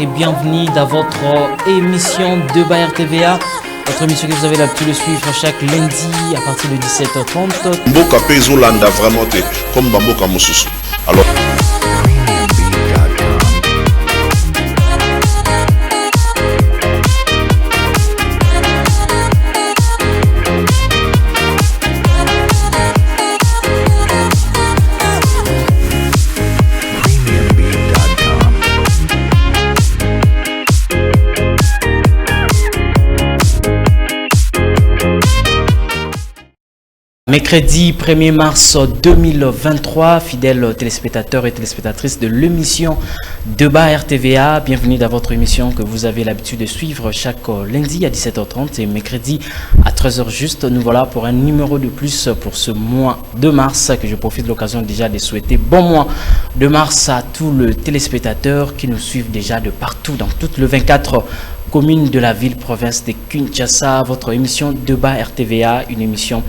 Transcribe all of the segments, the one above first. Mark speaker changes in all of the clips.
Speaker 1: et bienvenue dans votre émission Débat RTVA. Votre émission que vous avez l'habitude de suivre chaque lundi à partir de 17h30.
Speaker 2: Mboka Pezo Landa vraiment comme Bamboka Mosusu. Alors
Speaker 1: Mercredi 1er mars 2023, fidèles téléspectateurs et téléspectatrices de l'émission Débat RTVA, bienvenue dans votre émission que vous avez l'habitude de suivre chaque lundi à 17h30 et mercredi à 13h juste. Nous voilà pour un numéro de plus pour ce mois de mars que je profite de l'occasion déjà de souhaiter bon mois de mars à tous les téléspectateurs qui nous suivent déjà de partout dans toutes les 24 communes de la ville-province de Kinshasa. Votre émission Débat RTVA, une émission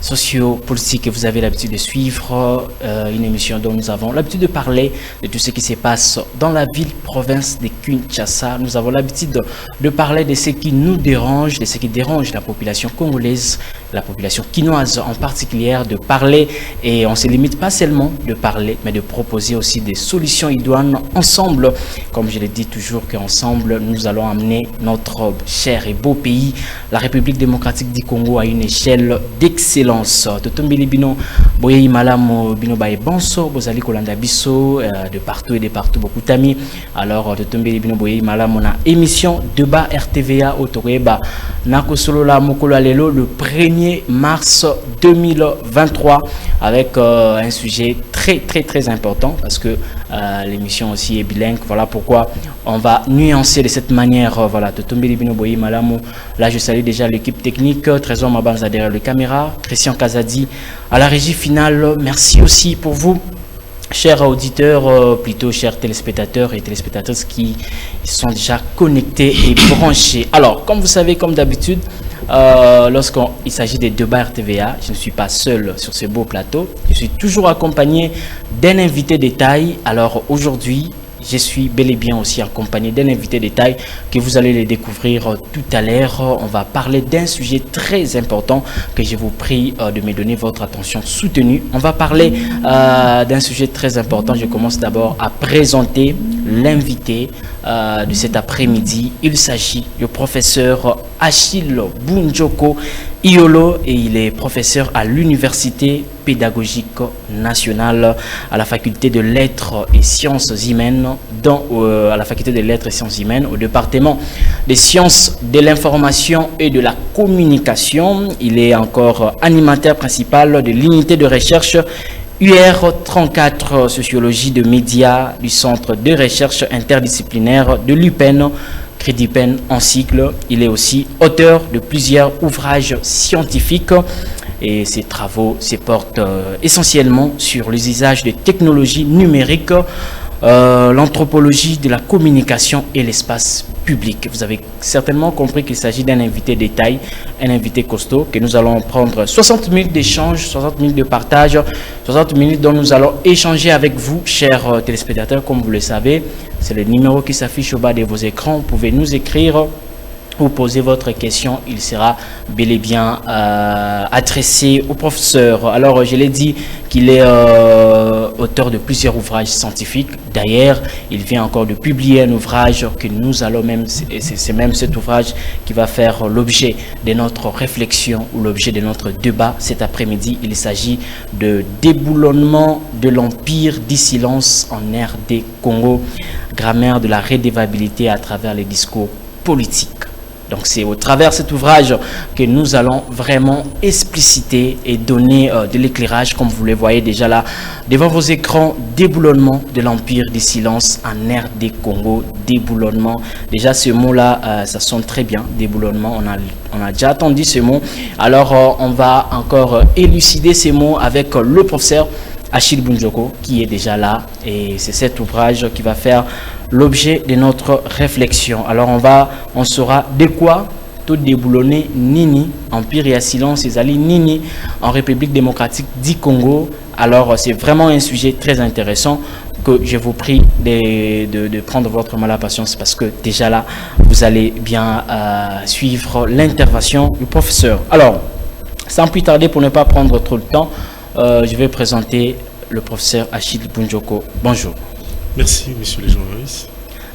Speaker 1: socio-politique que vous avez l'habitude de suivre, une émission dont nous avons l'habitude de parler de tout ce qui se passe dans la ville-province de Kinshasa. Nous avons l'habitude de parler de ce qui nous dérange, de ce qui dérange la population congolaise, la population quinoise en particulier, de parler, et on ne se limite pas seulement de parler, mais de proposer aussi des solutions idoines ensemble. Comme je le dis toujours qu'ensemble, nous allons amener notre cher et beau pays, la République démocratique du Congo, à une échelle d'excellence. Totombeli bino boye malamu bino bae bonso bozali kolanda biso de partout et de partout beaucoup d'amis. Alors totombeli bino boye malamu na émission Débat RTVA otoreba nakosolola mokolo lelo le 1er mars 2023 avec un sujet très important parce que l'émission aussi est bilingue. Voilà pourquoi on va nuancer de cette manière. Voilà, Totombeli bino boye malamu. Là je salue déjà l'équipe technique, Trésor Mabanza derrière la caméra, Christian Kazadi à la régie finale. Merci aussi pour vous, chers auditeurs, plutôt chers téléspectateurs et téléspectatrices qui sont déjà connectés et branchés. Alors, comme vous savez, comme d'habitude, lorsqu'il s'agit des débats RTVA, je ne suis pas seul sur ce beau plateau. Je suis toujours accompagné d'un invité de taille. Alors aujourd'hui, je suis bel et bien aussi accompagné d'un invité de taille que vous allez le découvrir tout à l'heure. On va parler d'un sujet très important que je vous prie de me donner votre attention soutenue. On va parler d'un sujet très important. Je commence d'abord à présenter l'invité de cet après-midi. Il s'agit du professeur Achille Bunjoko Iolo et il est professeur à l'Université pédagogique nationale à la faculté de lettres et sciences humaines à la faculté des lettres et sciences humaines au département des sciences de l'information et de la communication. Il est encore animateur principal de l'unité de recherche UR34 sociologie de médias du centre de recherche interdisciplinaire de l'UPEN, Crédipen en cycle. Il est aussi auteur de plusieurs ouvrages scientifiques et ses travaux se portent essentiellement sur les usages de technologies numériques, l'anthropologie de la communication et l'espace public. Vous avez certainement compris qu'il s'agit d'un invité de taille, un invité costaud, que nous allons prendre 60 minutes d'échange, 60 minutes de partage, 60 minutes dont nous allons échanger avec vous, chers téléspectateurs. Comme vous le savez, c'est le numéro qui s'affiche au bas de vos écrans. Vous pouvez nous écrire ou poser votre question, il sera bel et bien adressé au professeur. Alors, je l'ai dit qu'il est auteur de plusieurs ouvrages scientifiques. D'ailleurs, il vient encore de publier un ouvrage que nous allons même, c'est même cet ouvrage qui va faire l'objet de notre réflexion ou l'objet de notre débat cet après-midi. Il s'agit de déboulonnement de l'empire du silence en RD Congo, grammaire de la redevabilité à travers les discours politiques. Donc c'est au travers de cet ouvrage que nous allons vraiment expliciter et donner de l'éclairage, comme vous le voyez déjà là devant vos écrans, déboulonnement de l'empire du silence en RD Congo, déboulonnement. Déjà ce mot-là, ça sonne très bien, déboulonnement, on a déjà entendu ce mot. Alors on va encore élucider ces mots avec le professeur Achille Bunjoko qui est déjà là et c'est cet ouvrage qui va faire l'objet de notre réflexion. Alors on saura de quoi tout déboulonner Nini, Empire et silence, Ezali Nini en République démocratique du Congo. Alors c'est vraiment un sujet très intéressant. que je vous prie de prendre votre mal à patience parce que déjà là, vous allez bien suivre l'intervention du professeur. Alors, sans plus tarder, pour ne pas prendre trop de temps, je vais présenter le professeur Achille Bunjoko. Bonjour.
Speaker 3: Merci, monsieur le journaliste.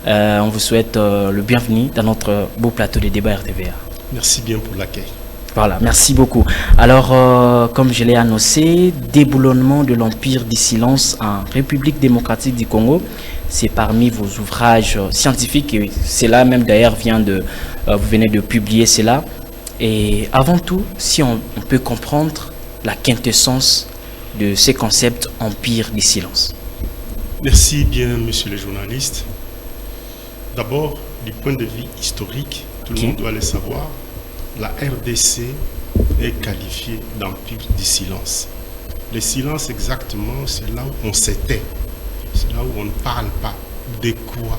Speaker 1: On vous souhaite le bienvenu dans notre beau plateau de débat RTVA.
Speaker 3: Merci bien pour l'accueil.
Speaker 1: Voilà, merci beaucoup. Alors, comme je l'ai annoncé, déboulonnement de l'Empire du silence en République démocratique du Congo, c'est parmi vos ouvrages scientifiques, et cela même d'ailleurs vous venez de publier cela. Et avant tout, si on peut comprendre la quintessence de ces concepts Empire du silence.
Speaker 3: Merci bien, monsieur le journaliste. D'abord, du point de vue historique, tout le monde doit le savoir, la RDC est qualifiée d'Empire du silence. Le silence, exactement, c'est là où on se tait. C'est là où on ne parle pas. De quoi?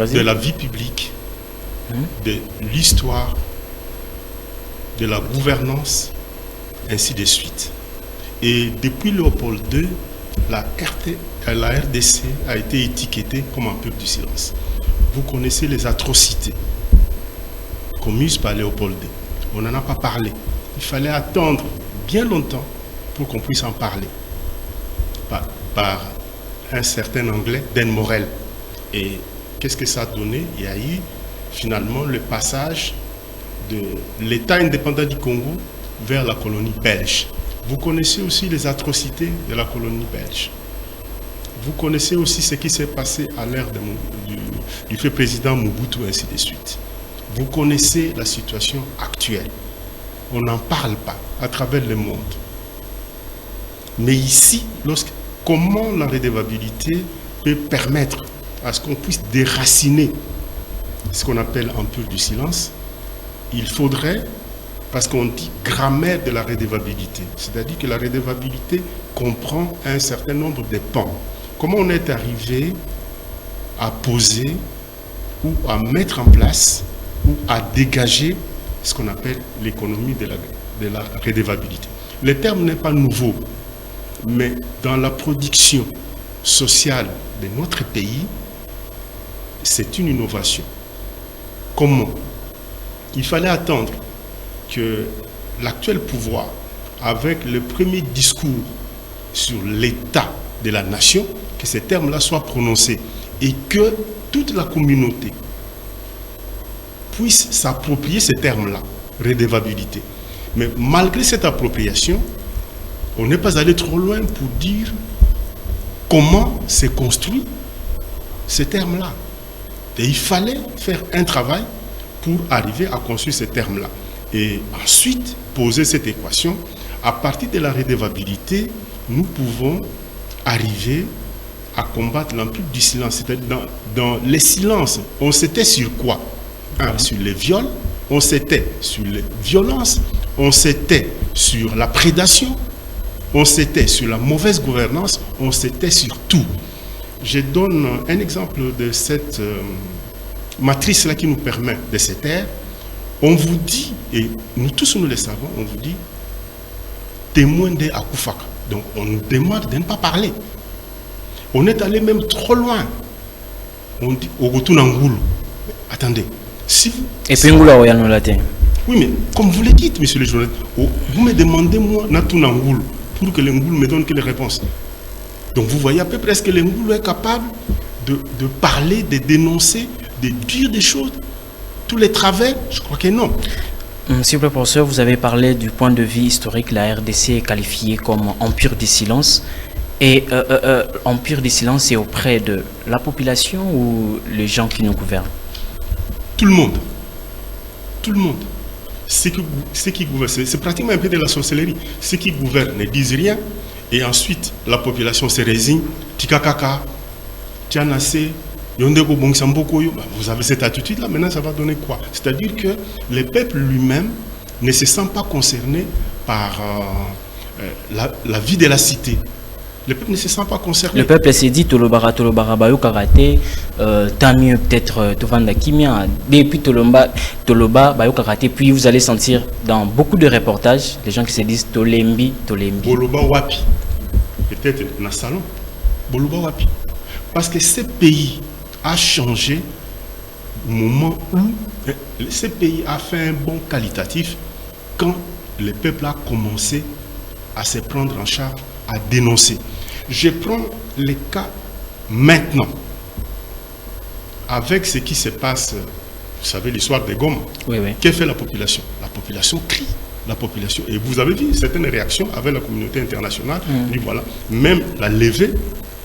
Speaker 3: De la vie publique, de l'histoire, de la gouvernance, ainsi de suite. Et depuis Léopold II, la RDC a été étiquetée comme Empire du silence. Vous connaissez les atrocités commises par Léopold II. On n'en a pas parlé. Il fallait attendre bien longtemps pour qu'on puisse en parler. Par un certain Anglais, Dan Morel. Et qu'est-ce que ça a donné? Il y a eu finalement le passage de l'État indépendant du Congo vers la colonie belge. Vous connaissez aussi les atrocités de la colonie belge. Vous connaissez aussi ce qui s'est passé à l'ère du fait président Mobutu, ainsi de suite. Vous connaissez la situation actuelle. On n'en parle pas à travers le monde. Mais ici, comment la redevabilité peut permettre à ce qu'on puisse déraciner ce qu'on appelle Empire du silence, il faudrait, parce qu'on dit grammaire de la redevabilité, c'est-à-dire que la redevabilité comprend un certain nombre de pans. Comment on est arrivé à poser ou à mettre en place ou à dégager ce qu'on appelle l'économie de la redevabilité. Le terme n'est pas nouveau, mais dans la production sociale de notre pays, c'est une innovation. Comment? Il fallait attendre que l'actuel pouvoir, avec le premier discours sur l'état de la nation, que ces termes-là soient prononcés et que toute la communauté puisse s'approprier ces termes-là, redevabilité. Mais malgré cette appropriation, on n'est pas allé trop loin pour dire comment s'est construit ces termes-là. Et il fallait faire un travail pour arriver à construire ces termes-là. Et ensuite, poser cette équation, à partir de la redevabilité, nous pouvons arriver à combattre l'empire du silence. C'est-à-dire dans les silences, on s'était sur quoi? Sur les viols, on s'était sur les violences, on s'était sur la prédation, on s'était sur la mauvaise gouvernance, on s'était sur tout. Je donne un exemple de cette matrice-là qui nous permet de se taire. On vous dit, et nous tous nous le savons, on vous dit témoin de Akufaka. Donc on nous demande de ne pas parler. On est allé même trop loin. On dit Ogotunangulu. Attendez. Si vous,
Speaker 1: et puis vous l'avez en latin.
Speaker 3: Oui, mais comme vous le dites, monsieur le journaliste, vous me demandez moi Natunangulu pour que l'Ngulu me donne quelle réponse. Donc vous voyez à peu près ce que l'Ngulu est capable de parler, de dénoncer, de dire des choses, tous les travers. Je crois que non.
Speaker 1: Monsieur le professeur, vous avez parlé du point de vue historique, la RDC est qualifiée comme empire du silence. Et empire du silence, c'est auprès de la population ou les gens qui nous gouvernent?
Speaker 3: Tout le monde. Tout le monde. Ceux qui gouvernent, c'est pratiquement un peu de la sorcellerie. Ceux qui gouvernent ne disent rien et ensuite la population se résigne. Tikakaka, Tianase, Yondeko Bongsamboko, vous avez cette attitude-là, maintenant ça va donner quoi? C'est-à-dire que le peuple lui-même ne se sent pas concerné par la vie de la cité. Le peuple ne se sent pas concerné.
Speaker 1: Le peuple s'est dit Tolobara Bayo Karate, tant mieux peut-être Tovanda Kimia, depuis Toloba Bayo Karate, puis vous allez sentir dans beaucoup de reportages les gens qui se disent Tolembi.
Speaker 3: Boloba Wapi, peut-être dans le salon. Boluba Wapi. Parce que ce pays a changé au moment où ce pays a fait un bond qualitatif quand le peuple a commencé à se prendre en charge, à dénoncer. Je prends les cas maintenant. Avec ce qui se passe, vous savez, l'histoire des Goma.
Speaker 1: Oui, oui.
Speaker 3: Que fait la population? La population crie. La population. Et vous avez vu certaines réactions avec la communauté internationale. Et voilà, même la levée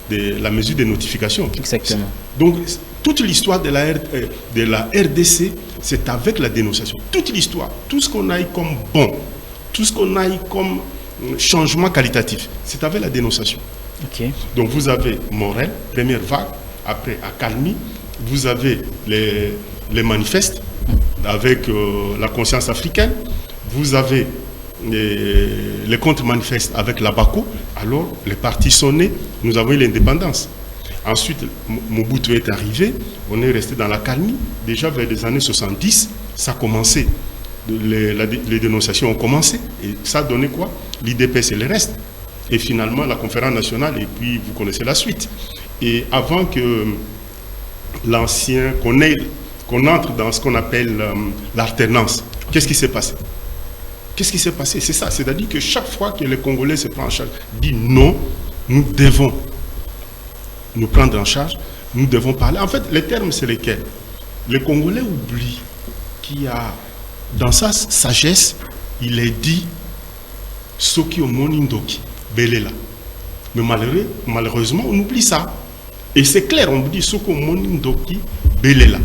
Speaker 3: de la mesure de notification.
Speaker 1: Exactement.
Speaker 3: Donc, toute l'histoire de la RDC, c'est avec la dénonciation. Toute l'histoire, tout ce qu'on a eu comme bon, tout ce qu'on a eu comme changement qualitatif, c'est avec la dénonciation.
Speaker 1: Okay.
Speaker 3: Donc, vous avez Morel, première vague, après à Calmi, vous avez les manifestes avec la conscience africaine, vous avez les contre-manifestes avec la BACO, alors les partis sont nés, nous avons eu l'indépendance. Ensuite, Mobutu est arrivé, on est resté dans la calmie. Déjà vers les années 70, ça a commencé. Les dénonciations ont commencé. Et ça a donné quoi? L'IDPS et le reste. Et finalement, la conférence nationale, et puis vous connaissez la suite. Et avant que l'ancien, qu'on entre dans ce qu'on appelle l'alternance, qu'est-ce qui s'est passé? Qu'est-ce qui s'est passé? C'est ça. C'est-à-dire que chaque fois que les Congolais se prennent en charge, disent non, nous devons nous prendre en charge, nous devons parler. En fait, les termes, c'est lesquels? Les Congolais oublient qu'il y a, dans sa sagesse, il est dit Soki Omoni Ndoki, Belela. Mais malheureusement, on oublie ça. Et c'est clair, on dit Soki Omoni Ndoki, Belela.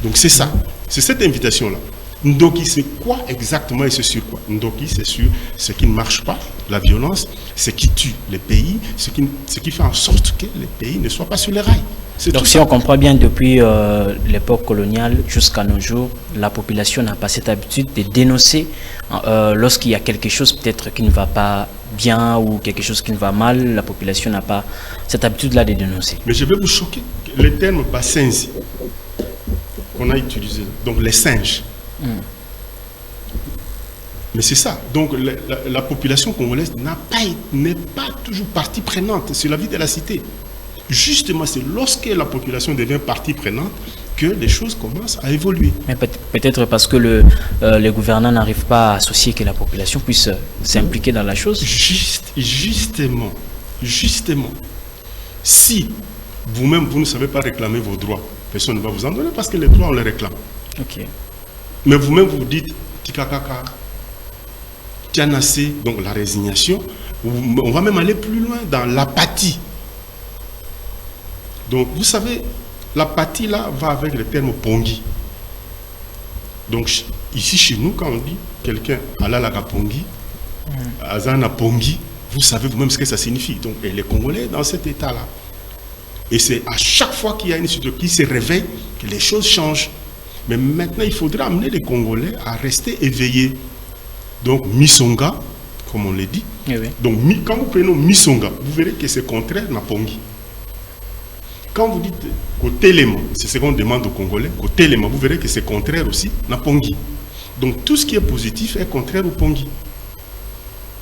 Speaker 3: Donc c'est ça. C'est cette invitation-là. Ndoki, c'est quoi exactement et c'est sur quoi? Ndoki, c'est sur ce qui ne marche pas, la violence, ce qui tue les pays, ce qui fait en sorte que les pays ne soient pas sur les rails.
Speaker 1: Donc si on comprend bien, depuis l'époque coloniale jusqu'à nos jours, la population n'a pas cette habitude de dénoncer lorsqu'il y a quelque chose peut-être qui ne va pas bien ou quelque chose qui ne va mal. La population n'a pas cette habitude-là de dénoncer.
Speaker 3: Mais je vais vous choquer. Le terme Bassenzi qu'on a utilisé, donc les singes. Mais c'est ça. Donc la population congolaise n'est pas toujours partie prenante sur la vie de la cité. Justement, c'est lorsque la population devient partie prenante que les choses commencent à évoluer.
Speaker 1: Mais peut-être parce que les gouvernants n'arrivent pas à associer que la population puisse s'impliquer dans la chose.
Speaker 3: Justement. Si vous-même, vous ne savez pas réclamer vos droits, personne ne va vous en donner parce que les droits, on les réclame.
Speaker 1: Ok.
Speaker 3: Mais vous-même, vous dites, Tikakaka, Tianassé, donc la résignation, on va même aller plus loin dans l'apathie. Donc, vous savez, l'apathie là va avec le terme pongi. Donc, ici chez nous, quand on dit quelqu'un Alalaka pongi, Azana pongi, vous savez vous-même ce que ça signifie. Donc, et les Congolais dans cet état-là. Et c'est à chaque fois qu'il y a une situation qui se réveille que les choses changent. Mais maintenant, il faudra amener les Congolais à rester éveillés. Donc, Misonga, comme on l'a dit.
Speaker 1: Oui, oui.
Speaker 3: Donc, quand vous prenez Misonga, vous verrez que c'est contraire à Pongi. Quand vous dites côté élément, c'est ce qu'on demande aux Congolais, côté élément, vous verrez que c'est contraire aussi à Pongi. Donc, tout ce qui est positif est contraire au Pongi.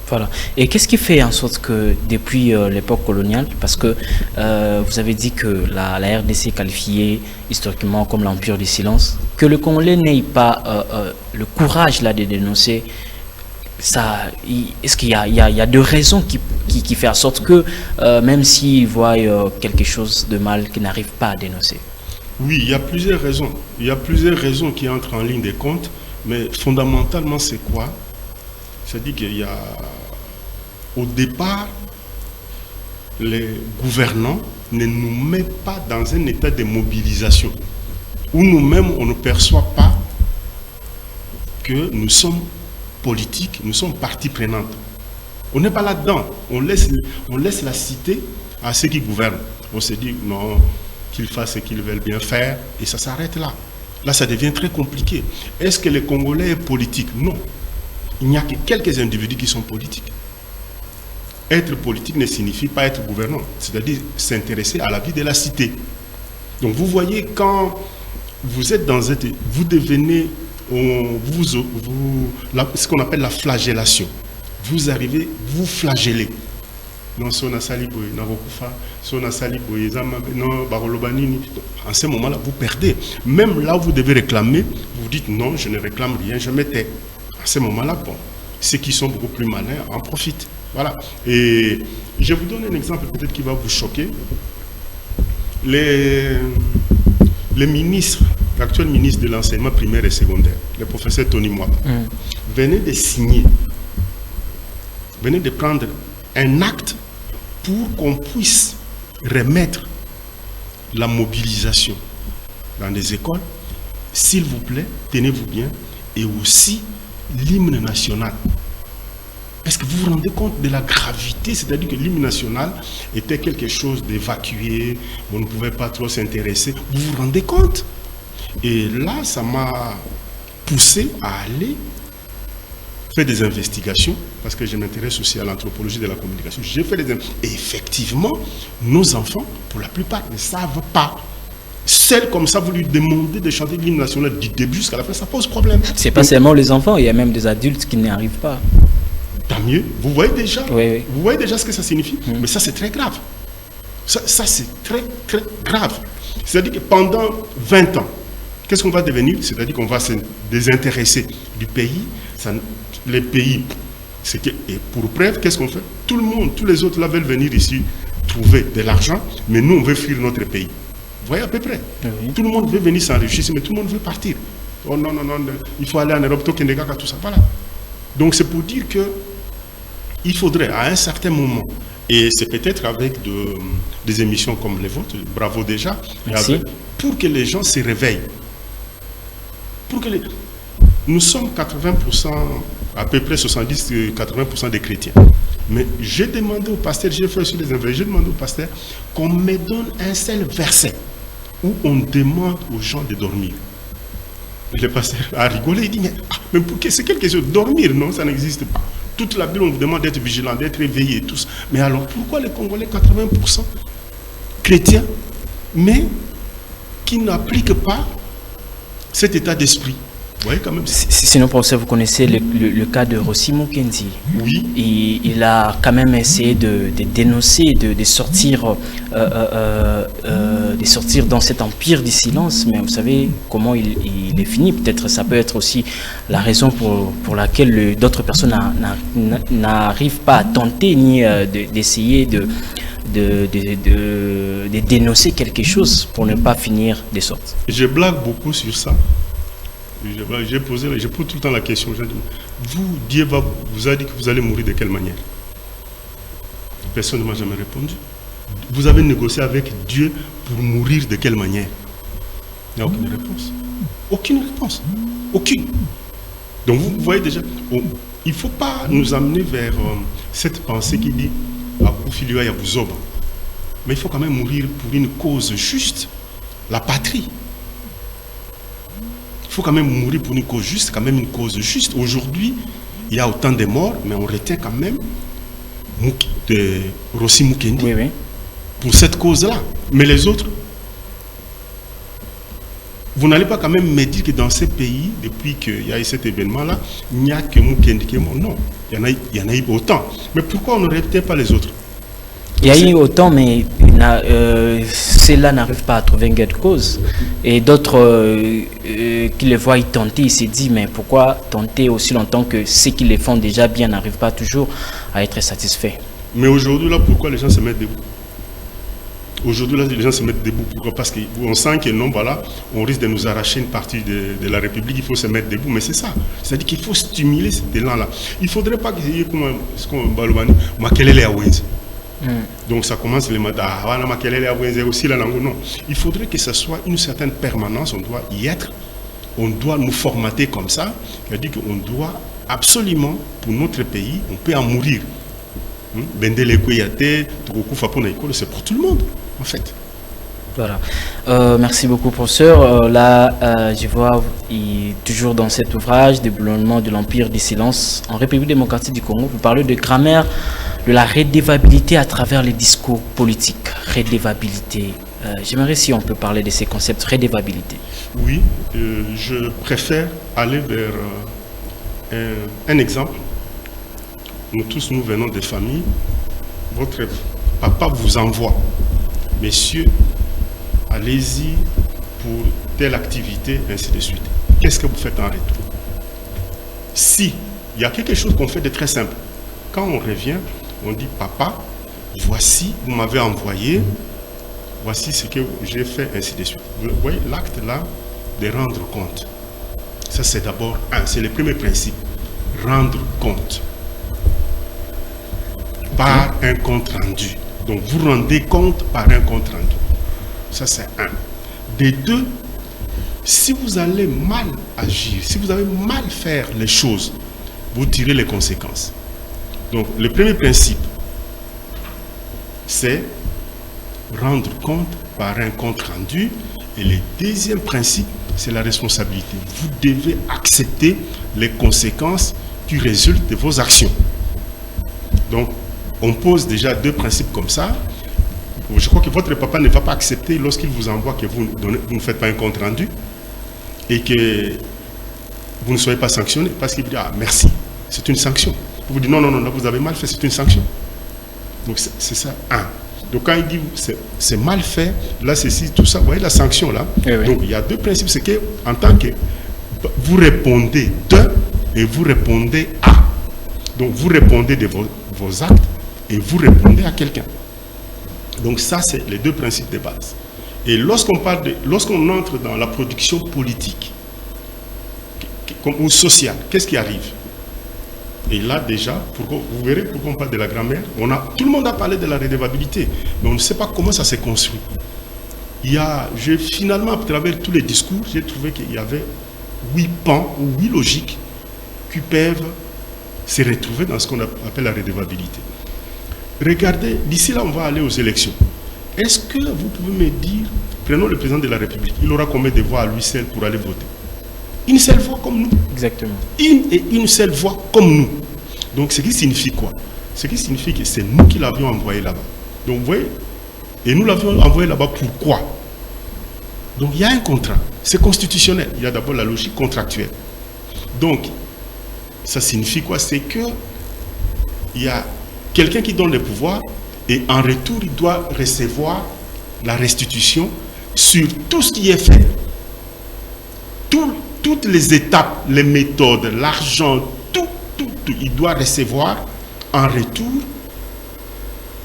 Speaker 1: Voilà. Et qu'est-ce qui fait en sorte que depuis l'époque coloniale, parce que vous avez dit que la RDC est qualifiée historiquement comme l'empire du silence, que le Congolais n'ait pas le courage là de dénoncer, est-ce qu'il y a deux raisons qui font en sorte que même s'ils voient quelque chose de mal, qu'ils n'arrivent pas à dénoncer?
Speaker 3: Oui, il y a plusieurs raisons. Il y a plusieurs raisons qui entrent en ligne de compte, mais fondamentalement c'est quoi? C'est-à-dire qu'il y a, au départ, les gouvernants ne nous mettent pas dans un état de mobilisation où nous-mêmes, on ne perçoit pas que nous sommes politiques, nous sommes partie prenante. On n'est pas là-dedans. On laisse la cité à ceux qui gouvernent. On se dit, non, qu'ils fassent ce qu'ils veulent bien faire, et ça s'arrête là. Là, ça devient très compliqué. Est-ce que les Congolais sont politiques? Non. Il n'y a que quelques individus qui sont politiques. Être politique ne signifie pas être gouvernant, c'est-à-dire s'intéresser à la vie de la cité. Donc vous voyez, quand vous êtes dans cette... Vous devenez... ce qu'on appelle la flagellation. Vous arrivez, vous flagellez. non, son asali boy, narokufa, son asali boy, non, barolobanini. En ce moment-là, vous perdez. Même là où vous devez réclamer, vous dites non, je ne réclame rien, je me tais. À ce moment-là, bon, ceux qui sont beaucoup plus malins en profitent. Voilà. Et je vous donne un exemple peut-être qui va vous choquer. Les ministres, l'actuel ministre de l'enseignement primaire et secondaire, le professeur Tony Mwaba, venait de signer, venait de prendre un acte pour qu'on puisse remettre la mobilisation dans les écoles. S'il vous plaît, tenez-vous bien, et aussi l'hymne national. Est-ce que vous vous rendez compte de la gravité? C'est-à-dire que l'hymne national était quelque chose d'évacué, on ne pouvait pas trop s'intéresser. Vous vous rendez compte? Et là, ça m'a poussé à aller faire des investigations, parce que je m'intéresse aussi à l'anthropologie de la communication. J'ai fait des investigations. Et effectivement, nos enfants, pour la plupart, ne savent pas. Celle comme ça, vous lui demandez de chanter l'hymne national du début jusqu'à la fin, ça pose problème.
Speaker 1: C'est pas seulement les enfants, il y a même des adultes qui n'y arrivent pas.
Speaker 3: Tant mieux. Vous voyez déjà,
Speaker 1: oui.
Speaker 3: Vous voyez déjà ce que ça signifie. Mais ça, c'est très grave. Ça c'est très, très grave. C'est-à-dire que pendant 20 ans, qu'est-ce qu'on va devenir? C'est-à-dire qu'on va se désintéresser du pays. Les pays, et pour preuve, qu'est-ce qu'on fait? Tout le monde, tous les autres là veulent venir ici trouver de l'argent, mais nous, on veut fuir notre pays. Vous voyez à peu près. Oui. Tout le monde veut venir s'enrichir, mais tout le monde veut partir. Oh non, non, non, il faut aller en Europe, tout ça. Voilà. Donc c'est pour dire que il faudrait à un certain moment, et c'est peut-être avec des émissions comme les vôtres, bravo déjà, pour que les gens se réveillent. Nous sommes 80%, à peu près 70-80% des chrétiens. Mais j'ai demandé au pasteur, j'ai fait aussi des investigations, j'ai demandé au pasteur qu'on me donne un seul verset où on demande aux gens de dormir. Le pasteur a rigolé, il dit, mais pour que c'est quelque chose, dormir, non, ça n'existe pas. Toute la Bible, on vous demande d'être vigilant, d'être éveillé, tous. Mais alors, pourquoi les Congolais, 80% chrétiens, mais qui n'appliquent pas cet état d'esprit? Vous voyez quand même.
Speaker 1: Sinon, professeur, vous connaissez le cas de Rossi Mukendi.
Speaker 3: Oui.
Speaker 1: Il a quand même essayé de dénoncer, de sortir dans cet empire du silence. Mais vous savez comment il est fini. Peut-être ça peut être aussi la raison pour laquelle d'autres personnes n'arrivent pas à tenter ni d'essayer de dénoncer quelque chose pour ne pas finir de sorte.
Speaker 3: Je blague beaucoup sur ça. Je pose tout le temps la question. Vous, Dieu vous a dit que vous allez mourir de quelle manière? Personne ne m'a jamais répondu. Vous avez négocié avec Dieu pour mourir de quelle manière? Il n'y a aucune réponse. Aucune réponse. Aucune. Donc vous voyez déjà, il ne faut pas nous amener vers cette pensée qui dit mais il faut quand même mourir pour une cause juste, la patrie. Il faut quand même mourir pour une cause juste, quand même une cause juste. Aujourd'hui, il y a autant de morts, mais on retient quand même Rossi Mukendi pour cette cause-là. Mais les autres, vous n'allez pas quand même me dire que dans ces pays, depuis qu'il y a eu cet événement-là, il n'y a que Mukendi qui est mort. Non, il y en a eu autant. Mais pourquoi on ne retient pas les autres?
Speaker 1: Il y a eu autant, mais ceux-là n'arrivent pas à trouver une gain de cause. Et d'autres qui les voient y tenter, ils se disent, mais pourquoi tenter aussi longtemps que ceux qui les font déjà bien n'arrivent pas toujours à être satisfaits?
Speaker 3: Mais aujourd'hui, là, pourquoi les gens se mettent debout? Aujourd'hui, là, les gens se mettent debout. Pourquoi? Parce qu'on sent que non, voilà, on risque de nous arracher une partie de la République, il faut se mettre debout. Mais c'est ça. C'est-à-dire qu'il faut stimuler cet élan-là. Il ne faudrait pas qu'il y ait comme ce qu'on balobani, makelele awens. Donc ça commence les matins. Non, il faudrait que ce soit une certaine permanence, on doit y être, on doit nous formater comme ça, c'est-à-dire qu'on doit absolument, pour notre pays, on peut en mourir. C'est pour tout le monde, en fait.
Speaker 1: Voilà. Merci beaucoup, professeur. Là, je vois toujours dans cet ouvrage, Déboulonnement de l'Empire du silence en République démocratique du Congo, vous parlez de grammaire de la redevabilité à travers les discours politiques. Redevabilité. J'aimerais si on peut parler de ces concepts, redevabilité.
Speaker 3: Oui, je préfère aller vers un exemple. Nous tous, nous venons des familles votre papa vous envoie, messieurs, allez-y pour telle activité, ainsi de suite. Qu'est-ce que vous faites en retour? Si il y a quelque chose qu'on fait de très simple, quand on revient, on dit, papa, voici, vous m'avez envoyé, voici ce que j'ai fait, ainsi de suite. Vous voyez l'acte là de rendre compte. Ça, c'est d'abord c'est le premier principe. Rendre compte par un compte rendu. Donc, vous rendez compte par un compte rendu. Ça, c'est un. Des deux, si vous allez mal agir, si vous avez mal faire les choses, vous tirez les conséquences. Donc, le premier principe, c'est rendre compte par un compte rendu. Et le deuxième principe, c'est la responsabilité. Vous devez accepter les conséquences qui résultent de vos actions. Donc, on pose déjà deux principes comme ça. Je crois que votre papa ne va pas accepter lorsqu'il vous envoie que vous ne faites pas un compte rendu et que vous ne soyez pas sanctionné parce qu'il vous dit « Ah, merci, c'est une sanction ». Vous dites « Non, non, non, là, vous avez mal fait, c'est une sanction ». Donc, c'est ça, un. Donc, quand il dit « c'est mal fait », là, c'est si, tout ça, vous voyez la sanction là.
Speaker 1: Oui, oui.
Speaker 3: Donc, il y a deux principes. C'est qu'en tant que vous répondez de et vous répondez à. Donc, vous répondez de vos actes et vous répondez à quelqu'un. Donc ça, c'est les deux principes de base. Et lorsqu'on entre dans la production politique ou sociale, qu'est-ce qui arrive? Et là déjà, vous verrez pourquoi on parle de la grammaire. Tout le monde a parlé de la redevabilité, mais on ne sait pas comment ça s'est construit. Finalement, à travers tous les discours, j'ai trouvé qu'il y avait 8 pans ou 8 logiques qui peuvent se retrouver dans ce qu'on appelle la redevabilité. Regardez, d'ici là, on va aller aux élections. Est-ce que vous pouvez me dire, prenons le président de la République, il aura combien de voix à lui seul pour aller voter? Une seule voix comme nous.
Speaker 1: Exactement.
Speaker 3: Une seule voix comme nous. Donc, ce qui signifie quoi? Ce qui signifie que c'est nous qui l'avions envoyé là-bas. Donc, vous voyez, et nous l'avions envoyé là-bas pourquoi? Donc, il y a un contrat. C'est constitutionnel. Il y a d'abord la logique contractuelle. Donc, ça signifie quoi? C'est que il y a quelqu'un qui donne le pouvoir et en retour, il doit recevoir la restitution sur tout ce qui est fait. Toutes les étapes, les méthodes, l'argent, tout, il doit recevoir en retour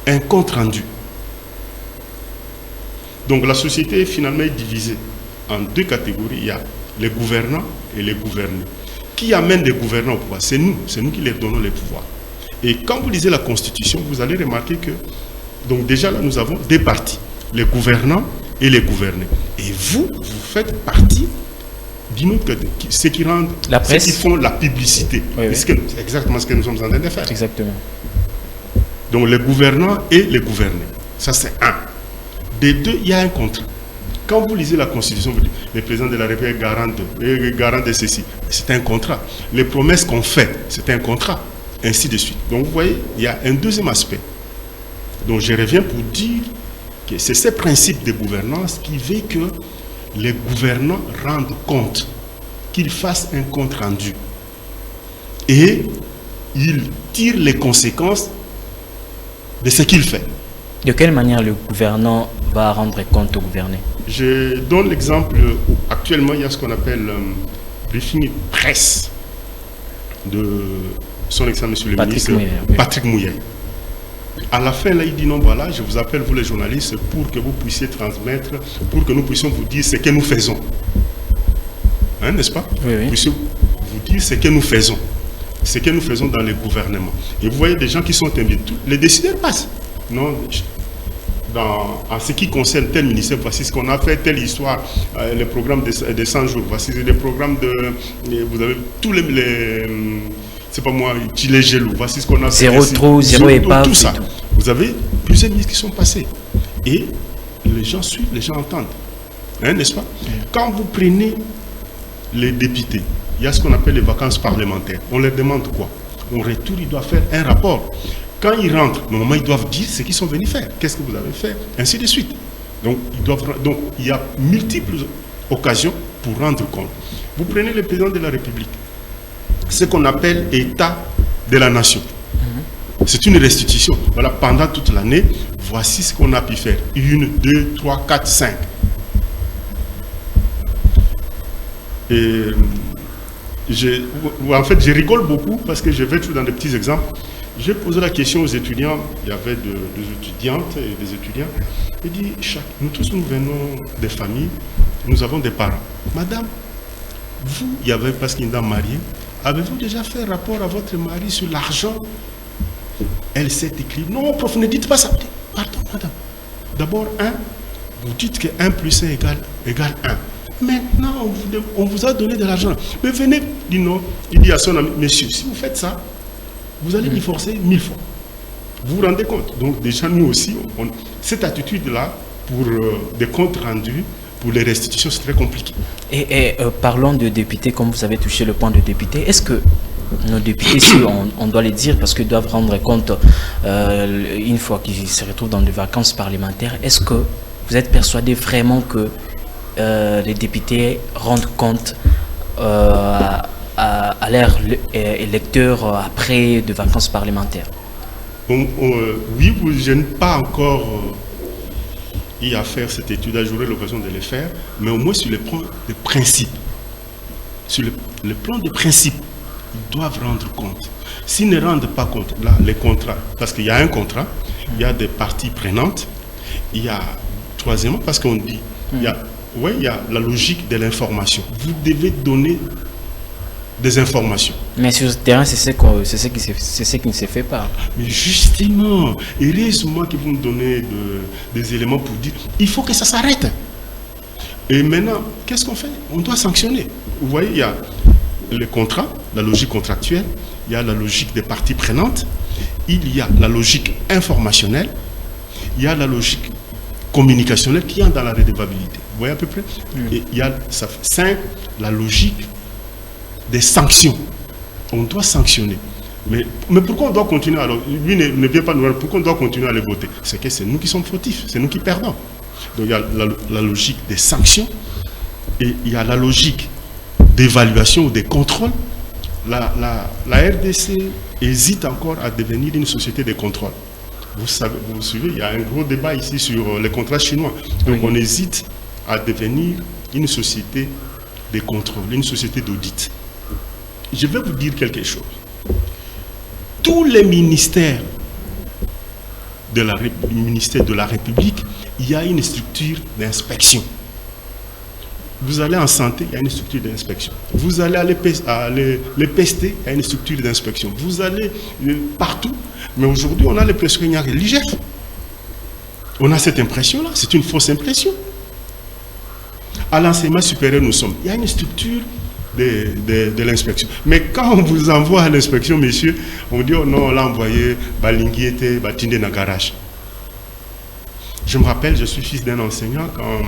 Speaker 3: un compte rendu. Donc la société finalement est divisée en deux catégories. Il y a les gouvernants et les gouvernés. Qui amène les gouvernants au pouvoir? C'est nous qui leur donnons les pouvoirs. Et quand vous lisez la Constitution, vous allez remarquer que, donc déjà là, nous avons deux parties, les gouvernants et les gouvernés. Et vous faites partie d'une autre côté, ceux qui rendent,
Speaker 1: la presse,
Speaker 3: ceux qui font la publicité.
Speaker 1: Oui, oui.
Speaker 3: C'est exactement ce que nous sommes en train de faire.
Speaker 1: Exactement.
Speaker 3: Donc les gouvernants et les gouvernés. Ça c'est un. Des deux, il y a un contrat. Quand vous lisez la Constitution, vous dites, le président de la République est garant de ceci. C'est un contrat. Les promesses qu'on fait, c'est un contrat. Ainsi de suite. Donc vous voyez, il y a un deuxième aspect. Donc je reviens pour dire que c'est ce principe de gouvernance qui veut que les gouvernants rendent compte, qu'ils fassent un compte rendu. Et ils tirent les conséquences de ce qu'il fait.
Speaker 1: De quelle manière le gouvernant va rendre compte au gouverné?
Speaker 3: Je donne l'exemple, actuellement il y a ce qu'on appelle briefing presse de son excellence monsieur le ministre Patrick Mouillet. À la fin là il dit non voilà je vous appelle vous les journalistes pour que vous puissiez transmettre, pour que nous puissions vous dire ce que nous faisons. Hein, n'est-ce pas?
Speaker 1: Oui, oui.
Speaker 3: Nous puissions vous dire ce que nous faisons. Ce que nous faisons dans les gouvernements. Et vous voyez des gens qui sont invités. Les décideurs passent. Non, en ce qui concerne tel ministère, voici ce qu'on a fait, telle histoire, le programme de 100 jours, voici les programmes vous avez tous c'est pas moi, Chile Gelou, voici ce qu'on a fait.
Speaker 1: Zéro trou, zéro épave.
Speaker 3: Tout ça. Vous avez plusieurs ministres qui sont passés. Et les gens suivent, les gens entendent. Hein, n'est-ce pas? Quand vous prenez les députés, il y a ce qu'on appelle les vacances parlementaires. On leur demande quoi? En retour, ils doivent faire un rapport. Quand ils rentrent, normalement, ils doivent dire ce qu'ils sont venus faire. Qu'est-ce que vous avez fait? Ainsi de suite. Donc, il y a multiples occasions pour rendre compte. Vous prenez le président de la République, ce qu'on appelle État de la nation. C'est une restitution. Voilà, pendant toute l'année, voici ce qu'on a pu faire. 1, 2, 3, 4, 5. Et en fait, je rigole beaucoup parce que je vais toujours dans des petits exemples. J'ai posé la question aux étudiants, il y avait des étudiantes et des étudiants. Il dit, nous tous nous venons des familles, nous avons des parents. Madame, vous, il y avait parce qu'une dame mariée, avez-vous déjà fait rapport à votre mari sur l'argent? Elle s'est écrite, non, prof, ne dites pas ça. Pardon, madame. D'abord, 1, vous dites que 1 plus 1 égale 1. Maintenant, on vous a donné de l'argent. Mais venez, dit non. Il dit à son ami, monsieur, si vous faites ça, vous allez divorcer 1000 fois. Vous vous rendez compte? Donc déjà, nous aussi, cette attitude-là, pour des comptes rendus, pour les restitutions, c'est très compliqué.
Speaker 1: Et parlons de députés, comme vous avez touché le point de députés, est-ce que nos députés, si on doit les dire, parce qu'ils doivent rendre compte une fois qu'ils se retrouvent dans des vacances parlementaires, est-ce que vous êtes persuadé vraiment que les députés rendent compte à leurs électeurs après des vacances parlementaires?
Speaker 3: Oui, je n'ai pas encore eu à faire cette étude, j'aurai l'occasion de le faire, mais au moins sur le plan de principe. Sur le plan de principe, ils doivent rendre compte. S'ils ne rendent pas compte, là, les contrats, parce qu'il y a un contrat, il y a des parties prenantes, il y a, troisièmement, parce qu'on dit, il y a la logique de l'information. Vous devez donner des informations.
Speaker 1: Mais sur ce terrain, c'est ce qui ne se fait pas.
Speaker 3: Mais justement, heureusement que vous me donnez des éléments pour dire, il faut que ça s'arrête. Et maintenant, qu'est-ce qu'on fait? On doit sanctionner. Vous voyez, il y a le contrat, la logique contractuelle, il y a la logique des parties prenantes, il y a la logique informationnelle, il y a la logique communicationnelle qui est dans la redevabilité. Vous voyez à peu près? Et il y a 5, la logique des sanctions. On doit sanctionner. Mais pourquoi on doit continuer? Alors, lui ne vient pas nous dire pourquoi on doit continuer à les voter. C'est que c'est nous qui sommes fautifs, c'est nous qui perdons. Donc il y a la logique des sanctions et il y a la logique d'évaluation ou de contrôle. La RDC hésite encore à devenir une société de contrôle. Vous suivez, il y a un gros débat ici sur les contrats chinois. Donc on hésite à devenir une société de contrôle, une société d'audit. Je vais vous dire quelque chose. Tous les ministères de la République, il y a une structure d'inspection. Vous allez en santé, il y a une structure d'inspection. Vous allez à l'EPST, il y a une structure d'inspection. Vous allez partout. Mais aujourd'hui, on a l'impression qu'il n'y a que l'IGF. On a cette impression-là. C'est une fausse impression. À l'enseignement supérieur, nous sommes. Il y a une structure de l'inspection. Mais quand on vous envoie à l'inspection, messieurs, on dit, oh non, on l'a envoyé, Balingui était Batinde dans le garage. Je me rappelle, je suis fils d'un enseignant, quand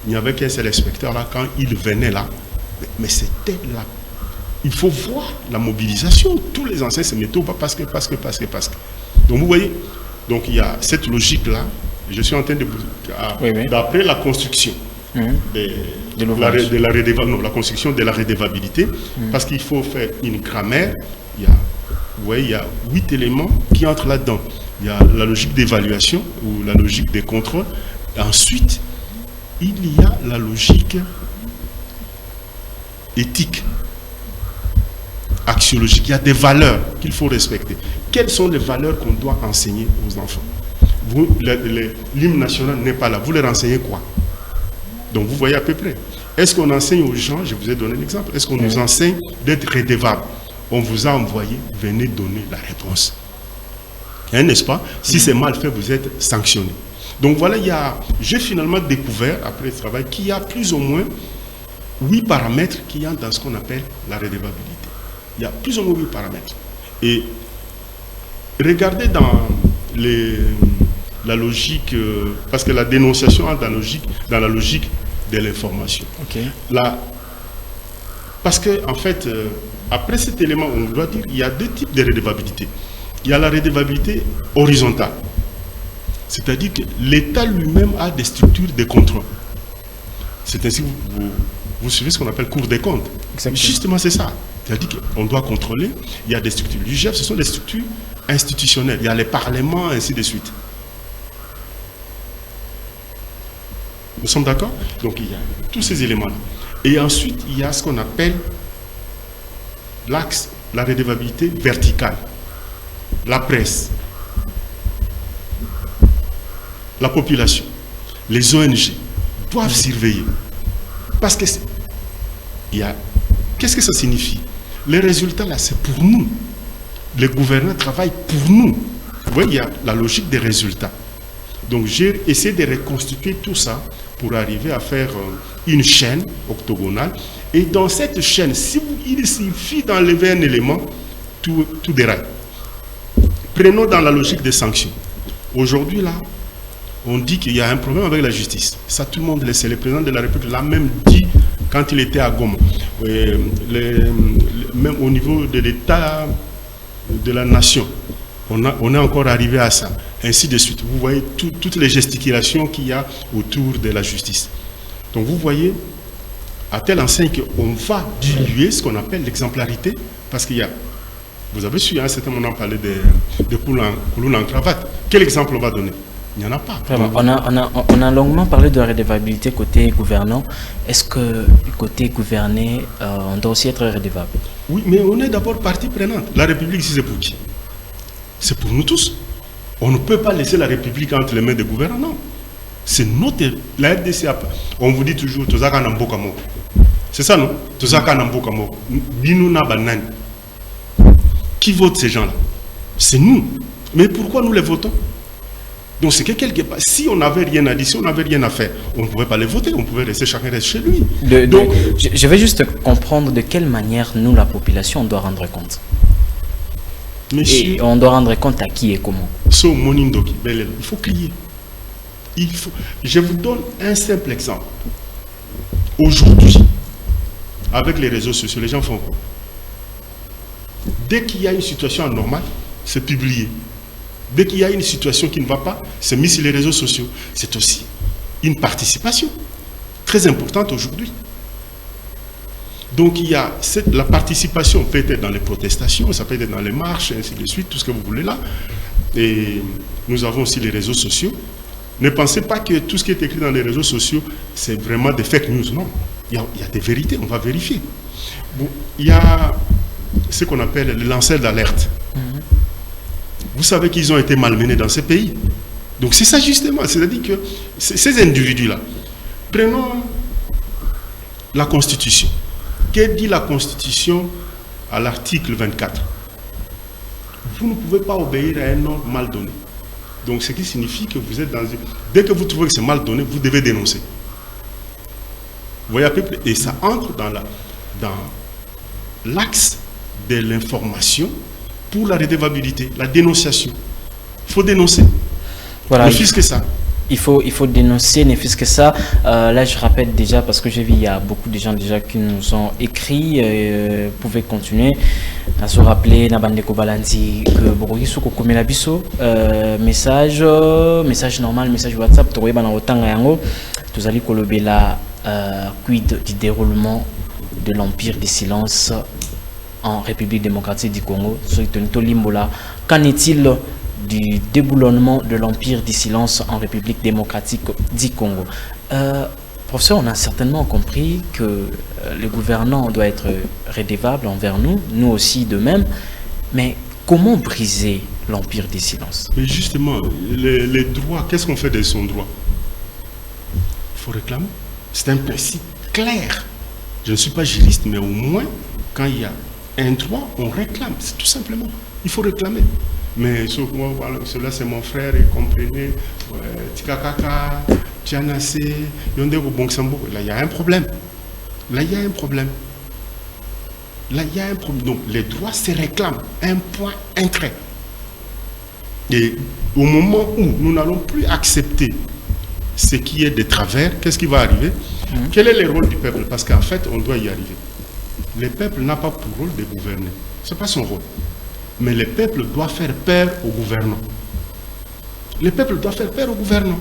Speaker 3: il n'y avait qu'un seul inspecteur là, quand il venait là, mais c'était là. Il faut voir la mobilisation. Tous les enseignants se mettent au bas parce que. Donc vous voyez, donc il y a cette logique-là. Je suis en train d'après la construction la construction de la redevabilité, parce qu'il faut faire une grammaire. Il y a 8 éléments qui entrent là-dedans. Il y a la logique d'évaluation ou la logique des contrôles. Et ensuite, il y a la logique éthique, axiologique. Il y a des valeurs qu'il faut respecter. Quelles sont les valeurs qu'on doit enseigner aux enfants? L'hymne national n'est pas là. Vous leur enseignez quoi? Donc vous voyez à peu près. Est-ce qu'on enseigne aux gens, je vous ai donné l'exemple, est-ce qu'on nous enseigne d'être redevable? On vous a envoyé, venez donner la réponse. N'est-ce pas? Si c'est mal fait, vous êtes sanctionné. Donc voilà, j'ai finalement découvert, après ce travail, qu'il y a plus ou moins 8 paramètres qui entrent dans ce qu'on appelle la redevabilité. Il y a plus ou moins 8 paramètres. Et regardez dans la logique, parce que la dénonciation entre dans la logique de l'information.
Speaker 1: Okay.
Speaker 3: Parce que, en fait, après cet élément, on doit dire qu'il y a 2 types de redevabilité. Il y a la redevabilité horizontale. C'est-à-dire que l'État lui-même a des structures de contrôle. C'est ainsi que vous suivez ce qu'on appelle Cour des comptes.
Speaker 1: Exactement.
Speaker 3: Justement, c'est ça. C'est-à-dire qu'on doit contrôler. Il y a des structures. L'UGF, ce sont des structures institutionnels, il y a les parlements, ainsi de suite. Nous sommes d'accord? Donc il y a tous ces éléments-là. Et ensuite, il y a ce qu'on appelle l'axe, la redevabilité verticale. La presse, la population, les ONG doivent surveiller. Parce que qu'est-ce que ça signifie? Les résultats là, c'est pour nous. Les gouvernants travaillent pour nous. Vous voyez, il y a la logique des résultats. Donc j'ai essayé de reconstituer tout ça pour arriver à faire une chaîne octogonale. Et dans cette chaîne, il suffit d'enlever un élément, tout déraille. Prenons dans la logique des sanctions. Aujourd'hui, là, on dit qu'il y a un problème avec la justice. Ça, tout le monde le sait. Le président de la République l'a même dit quand il était à Goma. Même au niveau de l'État de la nation, on est encore arrivé à ça. Ainsi de suite. Vous voyez toutes les gesticulations qu'il y a autour de la justice. Donc vous voyez, à telle enseigne qu'on va diluer ce qu'on appelle l'exemplarité, parce qu'il y a, vous avez su, à un certain moment, parler de Kouloun en cravate. Quel exemple on va donner? Il n'y en a pas.
Speaker 1: Vraiment, on a longuement parlé de la redevabilité côté gouvernant. Est-ce que côté gouverné, on doit aussi être redevable?
Speaker 3: Oui, mais on est d'abord partie prenante. La République, ici, c'est pour qui? C'est pour nous tous. On ne peut pas laisser la République entre les mains des gouvernants. C'est notre... La RDC, on vous dit toujours, Tozaka Namboka Moko. C'est ça, non? Tozaka Namboka Moko. Binouna Banani. Qui vote ces gens-là? C'est nous. Mais pourquoi nous les votons? Donc c'est que quelque part, si on n'avait rien à dire, si on n'avait rien à faire, on ne pouvait pas les voter, on pouvait rester chacun reste chez lui. Donc,
Speaker 1: je vais juste comprendre de quelle manière nous, la population, on doit rendre compte. Et on doit rendre compte à qui et comment.
Speaker 3: Il faut crier. Je vous donne un simple exemple. Aujourd'hui, avec les réseaux sociaux, les gens font quoi? Dès qu'il y a une situation anormale, c'est publié. Dès qu'il y a une situation qui ne va pas, c'est mis sur les réseaux sociaux. C'est aussi une participation très importante aujourd'hui. Donc il y a la participation peut être dans les protestations, ça peut être dans les marches, ainsi de suite, tout ce que vous voulez là. Et nous avons aussi les réseaux sociaux. Ne pensez pas que tout ce qui est écrit dans les réseaux sociaux, c'est vraiment des fake news. Non, il y a des vérités, on va vérifier. Bon, il y a ce qu'on appelle les lanceurs d'alerte. Vous savez qu'ils ont été malmenés dans ces pays. Donc c'est ça justement, c'est-à-dire que ces individus-là, prenons la Constitution. Que dit la Constitution à l'article 24? Vous ne pouvez pas obéir à un ordre mal donné. Donc ce qui signifie que vous êtes dans une... Dès que vous trouvez que c'est mal donné, vous devez dénoncer. Vous voyez à peu près? Et ça entre dans l'axe de l'information pour la redevabilité, la dénonciation. Il faut dénoncer.
Speaker 1: Voilà.
Speaker 3: Ne fût-ce que ça.
Speaker 1: Il faut dénoncer, ne fût-ce que ça. Là, je rappelle déjà, parce que j'ai vu, il y a beaucoup de gens déjà qui nous ont écrit. Vous pouvez continuer à se rappeler, Nabandeko Balanti, que Borogi Souko Komela Biso, message normal, message WhatsApp, tu vois, autant yango, tu allez colober la quid du déroulement de l'Empire du Silence en République démocratique du Congo. Qu'en est-il du déboulonnement de l'Empire du Silence en République démocratique du Congo? Professeur, on a certainement compris que le gouvernant doit être redevable envers nous, nous aussi de même, mais comment briser l'Empire du Silence?
Speaker 3: Mais justement, les droits, qu'est-ce qu'on fait de son droit? Il faut réclamer. C'est un principe clair. Je ne suis pas juriste, mais au moins, quand il y a un droit, on réclame, c'est tout simplement. Il faut réclamer. Mais sauf moi, voilà, cela c'est mon frère, et comprenez, Tikakaka, Tianase, Yondego Bongsambo, là il y a un problème. Là il y a un problème. Là il y a un problème. Donc les droits se réclament, un point, un trait. Et au moment où nous n'allons plus accepter ce qui est de travers, qu'est-ce qui va arriver? Quel est le rôle du peuple? Parce qu'en fait, on doit y arriver. Le peuple n'a pas pour rôle de gouverner. Ce n'est pas son rôle. Mais le peuple doit faire peur au gouvernant. Le peuple doit faire peur au gouvernant.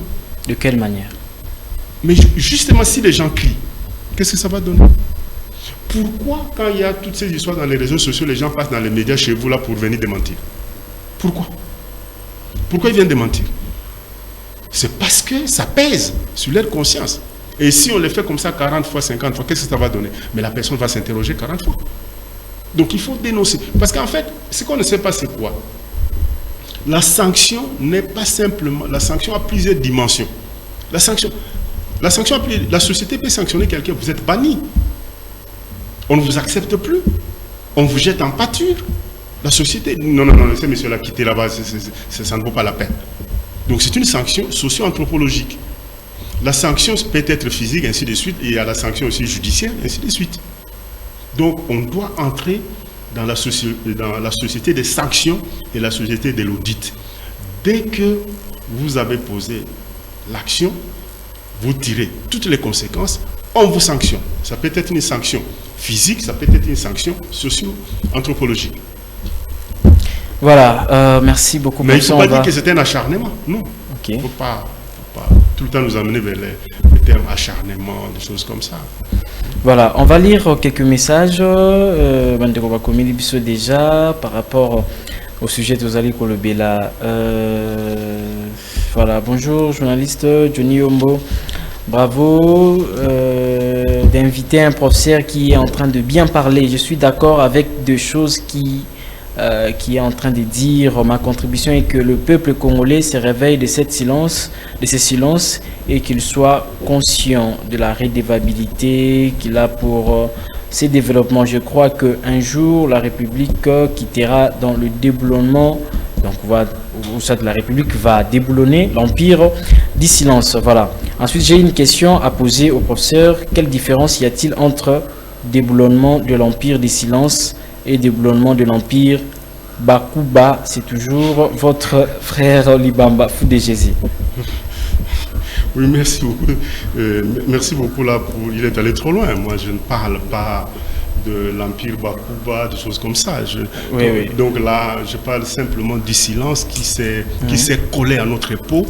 Speaker 1: De quelle manière?
Speaker 3: Mais justement, si les gens crient, qu'est-ce que ça va donner? Pourquoi, quand il y a toutes ces histoires dans les réseaux sociaux, les gens passent dans les médias chez vous là pour venir démentir? Pourquoi? Pourquoi ils viennent de mentir? C'est parce que ça pèse sur leur conscience. Et si on les fait comme ça 40 fois, 50 fois, qu'est-ce que ça va donner? Mais la personne va s'interroger 40 fois. Donc il faut dénoncer. Parce qu'en fait, ce qu'on ne sait pas, c'est quoi? La sanction n'est pas simplement... La sanction a plusieurs dimensions. La société peut sanctionner quelqu'un. Vous êtes banni. On ne vous accepte plus. On vous jette en pâture. La société... Non, ces messieurs-là, quittez là-bas, ça ne vaut pas la peine. Donc c'est une sanction socio-anthropologique. La sanction peut être physique, ainsi de suite, et il y a la sanction aussi judiciaire, ainsi de suite. Donc on doit entrer dans la société des sanctions et la société de l'audit. Dès que vous avez posé l'action, vous tirez toutes les conséquences, on vous sanctionne. Ça peut être une sanction physique, ça peut être une sanction socio-anthropologique.
Speaker 1: Voilà, merci beaucoup.
Speaker 3: Mais il ne faut pas dire que c'était un acharnement, non. Il ne faut pas tout le temps nous amener vers les termes acharnement, des choses comme ça.
Speaker 1: Voilà, on va lire quelques messages. Déjà par rapport au sujet de Ozali Kolobela. Voilà, bonjour journaliste Johnny Yombo. Bravo d'inviter un professeur qui est en train de bien parler. Je suis d'accord avec deux choses qui est en train de dire. Ma contribution est que le peuple congolais se réveille de ces silences et qu'il soit conscient de la redevabilité qu'il a pour ces développements. Je crois qu'un jour la République quittera dans le déboulonnement, donc la République va déboulonner l'empire du silence. Voilà. Ensuite, j'ai une question à poser au professeur. Quelle différence y a-t-il entre déboulonnement de l'empire du silence et déboulonnement de l'empire Bakuba? C'est toujours votre frère Libamba Foudé Jésus.
Speaker 3: Oui, merci beaucoup. Merci beaucoup là. Il est allé trop loin. Moi, je ne parle pas de l'empire Bakuba, des choses comme ça. Donc là, je parle simplement du silence qui s'est collé à notre peau.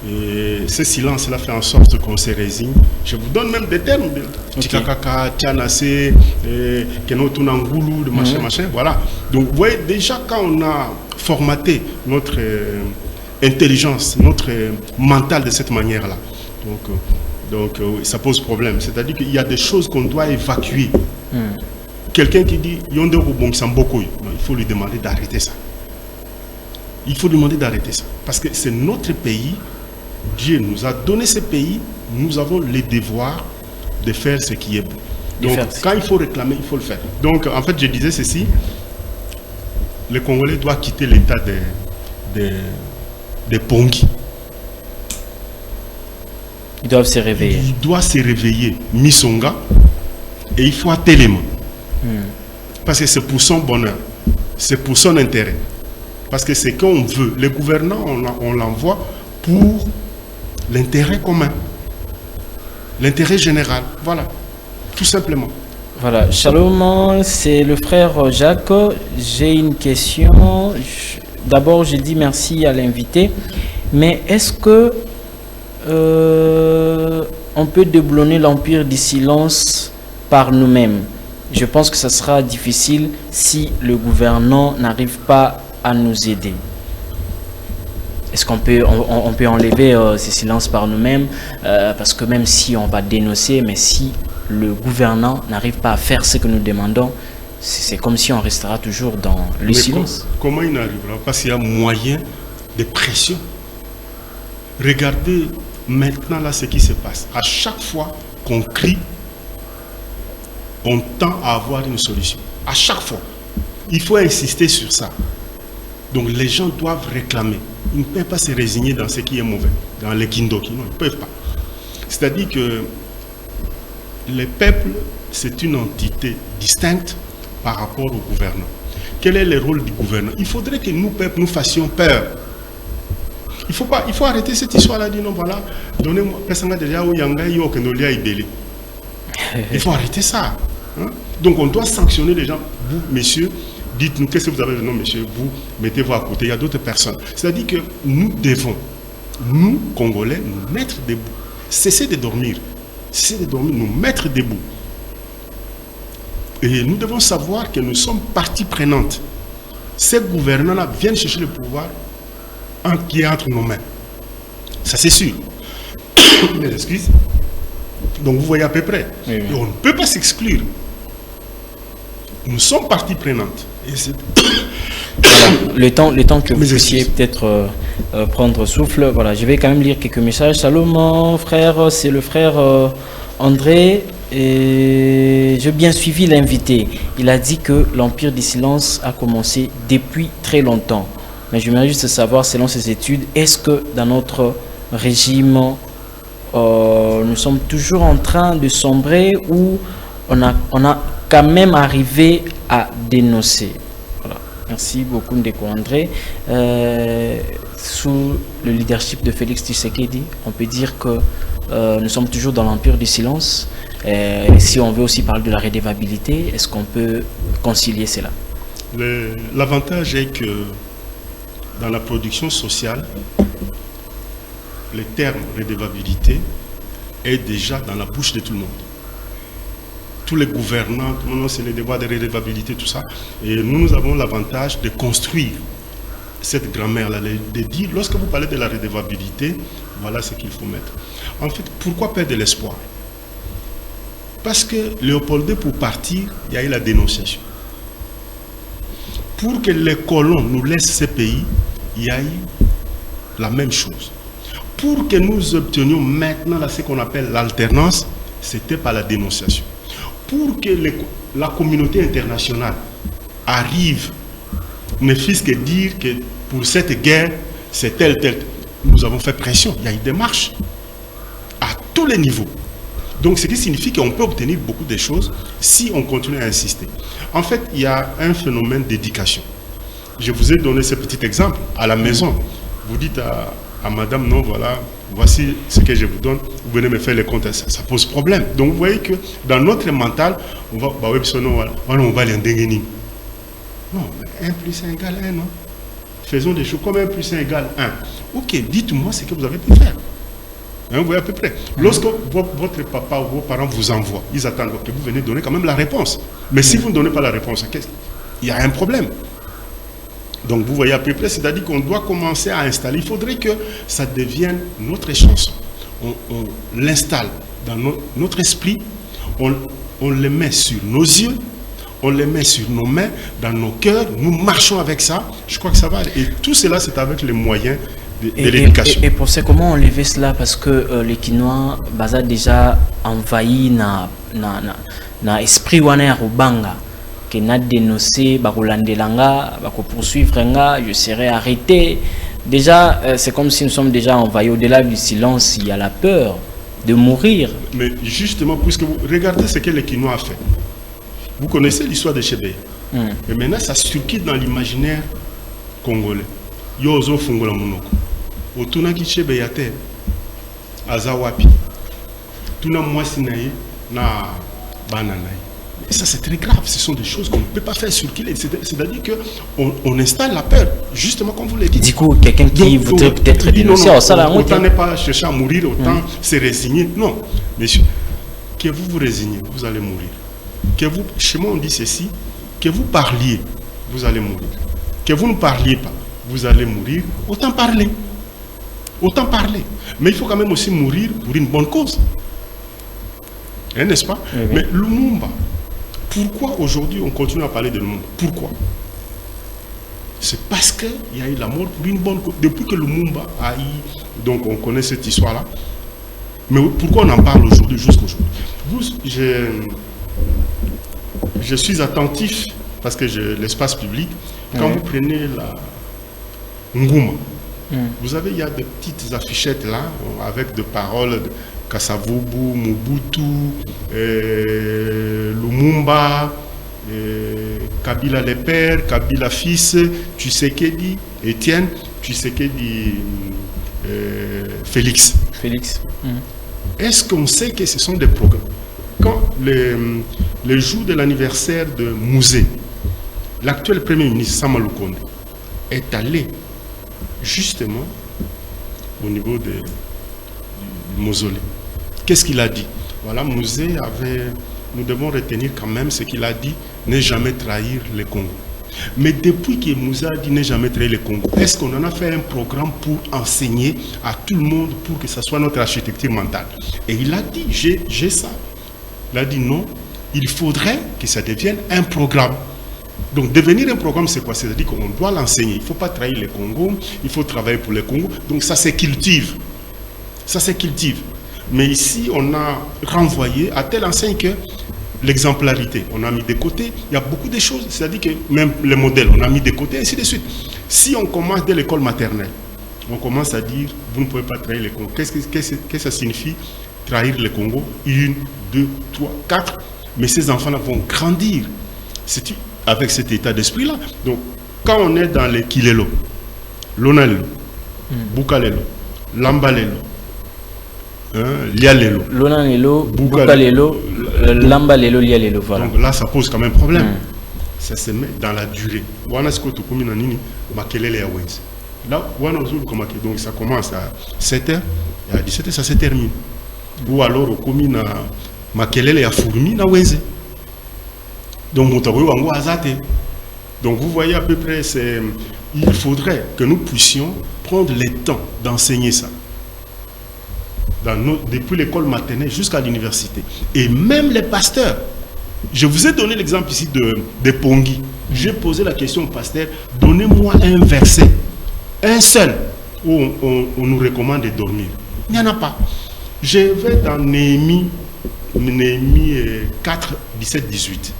Speaker 3: Et ce silence-là fait en sorte qu'on se résigne. Je vous donne même des termes. Tikakaka, Tianase, Kenotunangulu, de machin. Voilà. Donc vous voyez, déjà quand on a formaté notre intelligence, notre mental de cette manière-là, donc ça pose problème. C'est-à-dire qu'il y a des choses qu'on doit évacuer. Quelqu'un qui dit il faut lui demander d'arrêter ça. Il faut lui demander d'arrêter ça. Parce que c'est notre pays. Dieu nous a donné ce pays. Nous avons le devoir de faire ce qui est bon. Donc quand il faut réclamer, il faut le faire. Donc en fait, je disais ceci. Le Congolais doit quitter l'état des Pongi.
Speaker 1: Ils doivent se réveiller.
Speaker 3: Il doit se réveiller. Misonga. Et il faut atteler. Parce que c'est pour son bonheur. C'est pour son intérêt. Parce que c'est qu'on veut. Les gouvernants, on l'envoie pour l'intérêt commun. L'intérêt général. Voilà. Tout simplement.
Speaker 1: Voilà. Shalom, c'est le frère Jacques. J'ai une question. D'abord, je dis merci à l'invité. Mais est-ce que on peut déboulonner l'empire du silence par nous-mêmes? Je pense que ça sera difficile si le gouvernant n'arrive pas à nous aider. Est-ce qu'on peut, on peut enlever ces silences par nous-mêmes? Parce que même si on va dénoncer, mais si le gouvernant n'arrive pas à faire ce que nous demandons, c'est comme si on restera toujours dans le silence.
Speaker 3: Comment il n'arrivera? Parce qu'il y a moyen de pression. Regardez maintenant là ce qui se passe. À chaque fois qu'on crie, on tend à avoir une solution. À chaque fois. Il faut insister sur ça. Donc les gens doivent réclamer. Ils ne peuvent pas se résigner dans ce qui est mauvais, dans les kindoki. Non, ils ne peuvent pas. C'est-à-dire que les peuples, c'est une entité distincte par rapport au gouvernant. Quel est le rôle du gouvernant? Il faudrait que nous, peuples, nous fassions peur. Il faut arrêter cette histoire-là. Dire non, voilà, donnez-moi. Il faut arrêter ça. Hein? Donc on doit sanctionner les gens. Vous, messieurs, dites-nous, qu'est-ce que vous avez? Non, messieurs, vous, mettez-vous à côté. Il y a d'autres personnes. C'est-à-dire que nous devons, nous, Congolais, nous mettre debout. Cessez de dormir. Cessez de dormir, nous mettre debout. Et nous devons savoir que nous sommes partie prenante. ces gouvernants-là viennent chercher le pouvoir qui est entre nos mains. Ça, c'est sûr. Mes excuses. Donc, vous voyez à peu près.
Speaker 1: Oui.
Speaker 3: Et on ne peut pas s'exclure. Nous sommes partie prenante. Et c'est...
Speaker 1: Voilà. Le temps que vous puissiez peut-être prendre souffle. Voilà, je vais quand même lire quelques messages. Salomon, frère, c'est le frère André. Et j'ai bien suivi l'invité. Il a dit que l'empire du silence a commencé depuis très longtemps. Mais j'aimerais juste savoir, selon ses études, est-ce que dans notre régime, nous sommes toujours en train de sombrer ou on a quand même arrivé à dénoncer? Voilà. Merci beaucoup, Ndeko André. Sous le leadership de Félix Tshisekedi, on peut dire que nous sommes toujours dans l'empire du silence. Si on veut aussi parler de la redevabilité, est-ce qu'on peut concilier cela?
Speaker 3: L'avantage est que dans la production sociale, le terme redevabilité est déjà dans la bouche de tout le monde. Tous les gouvernants, tout le monde c'est le débat de redevabilité, tout ça. Et nous avons l'avantage de construire cette grammaire-là, de dire, lorsque vous parlez de la redevabilité, voilà ce qu'il faut mettre. En fait, pourquoi perdre de l'espoir? Parce que Léopold II, pour partir, il y a eu la dénonciation. Pour que les colons nous laissent ces pays, il y a eu la même chose. Pour que nous obtenions maintenant là, ce qu'on appelle l'alternance, c'était par la dénonciation. Pour que la communauté internationale arrive, ne fût-ce que dire que pour cette guerre, c'est tel. Nous avons fait pression, il y a eu des marches à tous les niveaux. Donc, ce qui signifie qu'on peut obtenir beaucoup de choses si on continue à insister. En fait, il y a un phénomène d'éducation. Je vous ai donné ce petit exemple à la maison. Vous dites à madame, non, voilà, voici ce que je vous donne, vous venez me faire les comptes, ça pose problème. Donc, vous voyez que dans notre mental, on va aller en déguenis. Non, 1 plus 1 égale 1, non? Faisons des choses comme 1 plus 1 égale 1. Ok, dites-moi ce que vous avez pu faire. Hein, vous voyez à peu près. Lorsque votre papa ou vos parents vous envoient, ils attendent que vous venez donner quand même la réponse. Mais si vous ne donnez pas la réponse, il y a un problème. Donc vous voyez à peu près, c'est-à-dire qu'on doit commencer à installer. Il faudrait que ça devienne notre chanson. On l'installe dans notre esprit, on le met sur nos yeux, on les met sur nos mains, dans nos cœurs, nous marchons avec ça. Je crois que ça va. Et tout cela, c'est avec les moyens de l'éducation.
Speaker 1: Et pour ça, comment enlever cela? Parce que les Quinois ont déjà envahi na esprit wana Rubanga, qui n'a dénoncé, barolandelanga, bako poursuivre nga, je serai arrêté. Déjà, c'est comme si nous sommes déjà envahis. Au-delà du silence, il y a la peur de mourir.
Speaker 3: Mais justement, puisque vous regardez ce que les Quinois a fait. Vous connaissez l'histoire de Chébé. Et maintenant, ça circule dans l'imaginaire congolais. Yozo fungola monoko. Otuna ki Chébé yate azawapi. Tuna mwasi naye na bananaye. Et ça, c'est très grave. Ce sont des choses qu'on ne peut pas faire circuler. C'est-à-dire qu'on installe la peur, justement comme vous l'avez dit.
Speaker 1: Du coup, quelqu'un qui voudrait peut-être dénoncer,
Speaker 3: autant n'est pas chercher à mourir, autant se résigner. Non, messieurs, que vous vous résignez, vous allez mourir. Que vous, chez moi on dit ceci, que vous parliez, vous allez mourir. Que vous ne parliez pas, vous allez mourir. Autant parler. Autant parler. Mais il faut quand même aussi mourir pour une bonne cause. Hein, n'est-ce pas? Oui. Mais Lumumba, pourquoi aujourd'hui on continue à parler de Lumumba? Pourquoi? C'est parce qu'il y a eu la mort pour une bonne cause. Depuis que Lumumba a eu... Donc on connaît cette histoire-là. Mais pourquoi on en parle aujourd'hui, jusqu'aujourd'hui? Je suis attentif, parce que l'espace public, quand vous prenez la Ngouma, vous avez, il y a des petites affichettes là, avec des paroles de Kasavubu, Mobutu, Lumumba, Kabila le père, Kabila fils, Tshisekedi, Étienne, Tshisekedi, Félix. Est-ce qu'on sait que ce sont des programmes? Quand le jour de l'anniversaire de Mouzé, l'actuel Premier ministre Sama Lukonde est allé justement au niveau du mausolée. Qu'est-ce qu'il a dit? Voilà, Mouzé avait... Nous devons retenir quand même ce qu'il a dit, ne jamais trahir le Congo. Mais depuis que Moussa dit n'est jamais trahi le Congo, est-ce qu'on en a fait un programme pour enseigner à tout le monde pour que ça soit notre architecture mentale? Et il a dit, j'ai ça. Il a dit non, il faudrait que ça devienne un programme. Donc devenir un programme, c'est quoi? C'est-à-dire qu'on doit l'enseigner. Il ne faut pas trahir le Congo, il faut travailler pour le Congo. Donc ça se cultive. Ça se cultive. Mais ici, on a renvoyé à telle enseigne que l'exemplarité, on a mis de côté. Il y a beaucoup de choses, c'est-à-dire que même les modèles, on a mis de côté, ainsi de suite. Si on commence dès l'école maternelle, on commence à dire, vous ne pouvez pas trahir le Congo. Qu'est-ce que ça signifie trahir le Congo? 1, 2, 3, 4. Mais ces enfants-là vont grandir avec cet état d'esprit-là. Donc, quand on est dans les Kilelo, Lonalelo, Bukalelo, Lambalelo, Lialelo,
Speaker 1: Lonalelo, Bukalelo, Lambalelo, Lialelo, voilà. Donc
Speaker 3: là, ça pose quand même problème. Ça se met dans la durée. Là, donc ça commence à 7h et à 17h, ça se termine. Ou alors, au commune Makelele ya Fourmi na Wenze. Donc, vous voyez à peu près, il faudrait que nous puissions prendre le temps d'enseigner ça. Depuis l'école maternelle jusqu'à l'université. Et même les pasteurs. Je vous ai donné l'exemple ici de Pongui. J'ai posé la question au pasteur, donnez-moi un verset, un seul, où on nous recommande de dormir. Il n'y en a pas. Je vais dans Néhémie 4, 17, 18.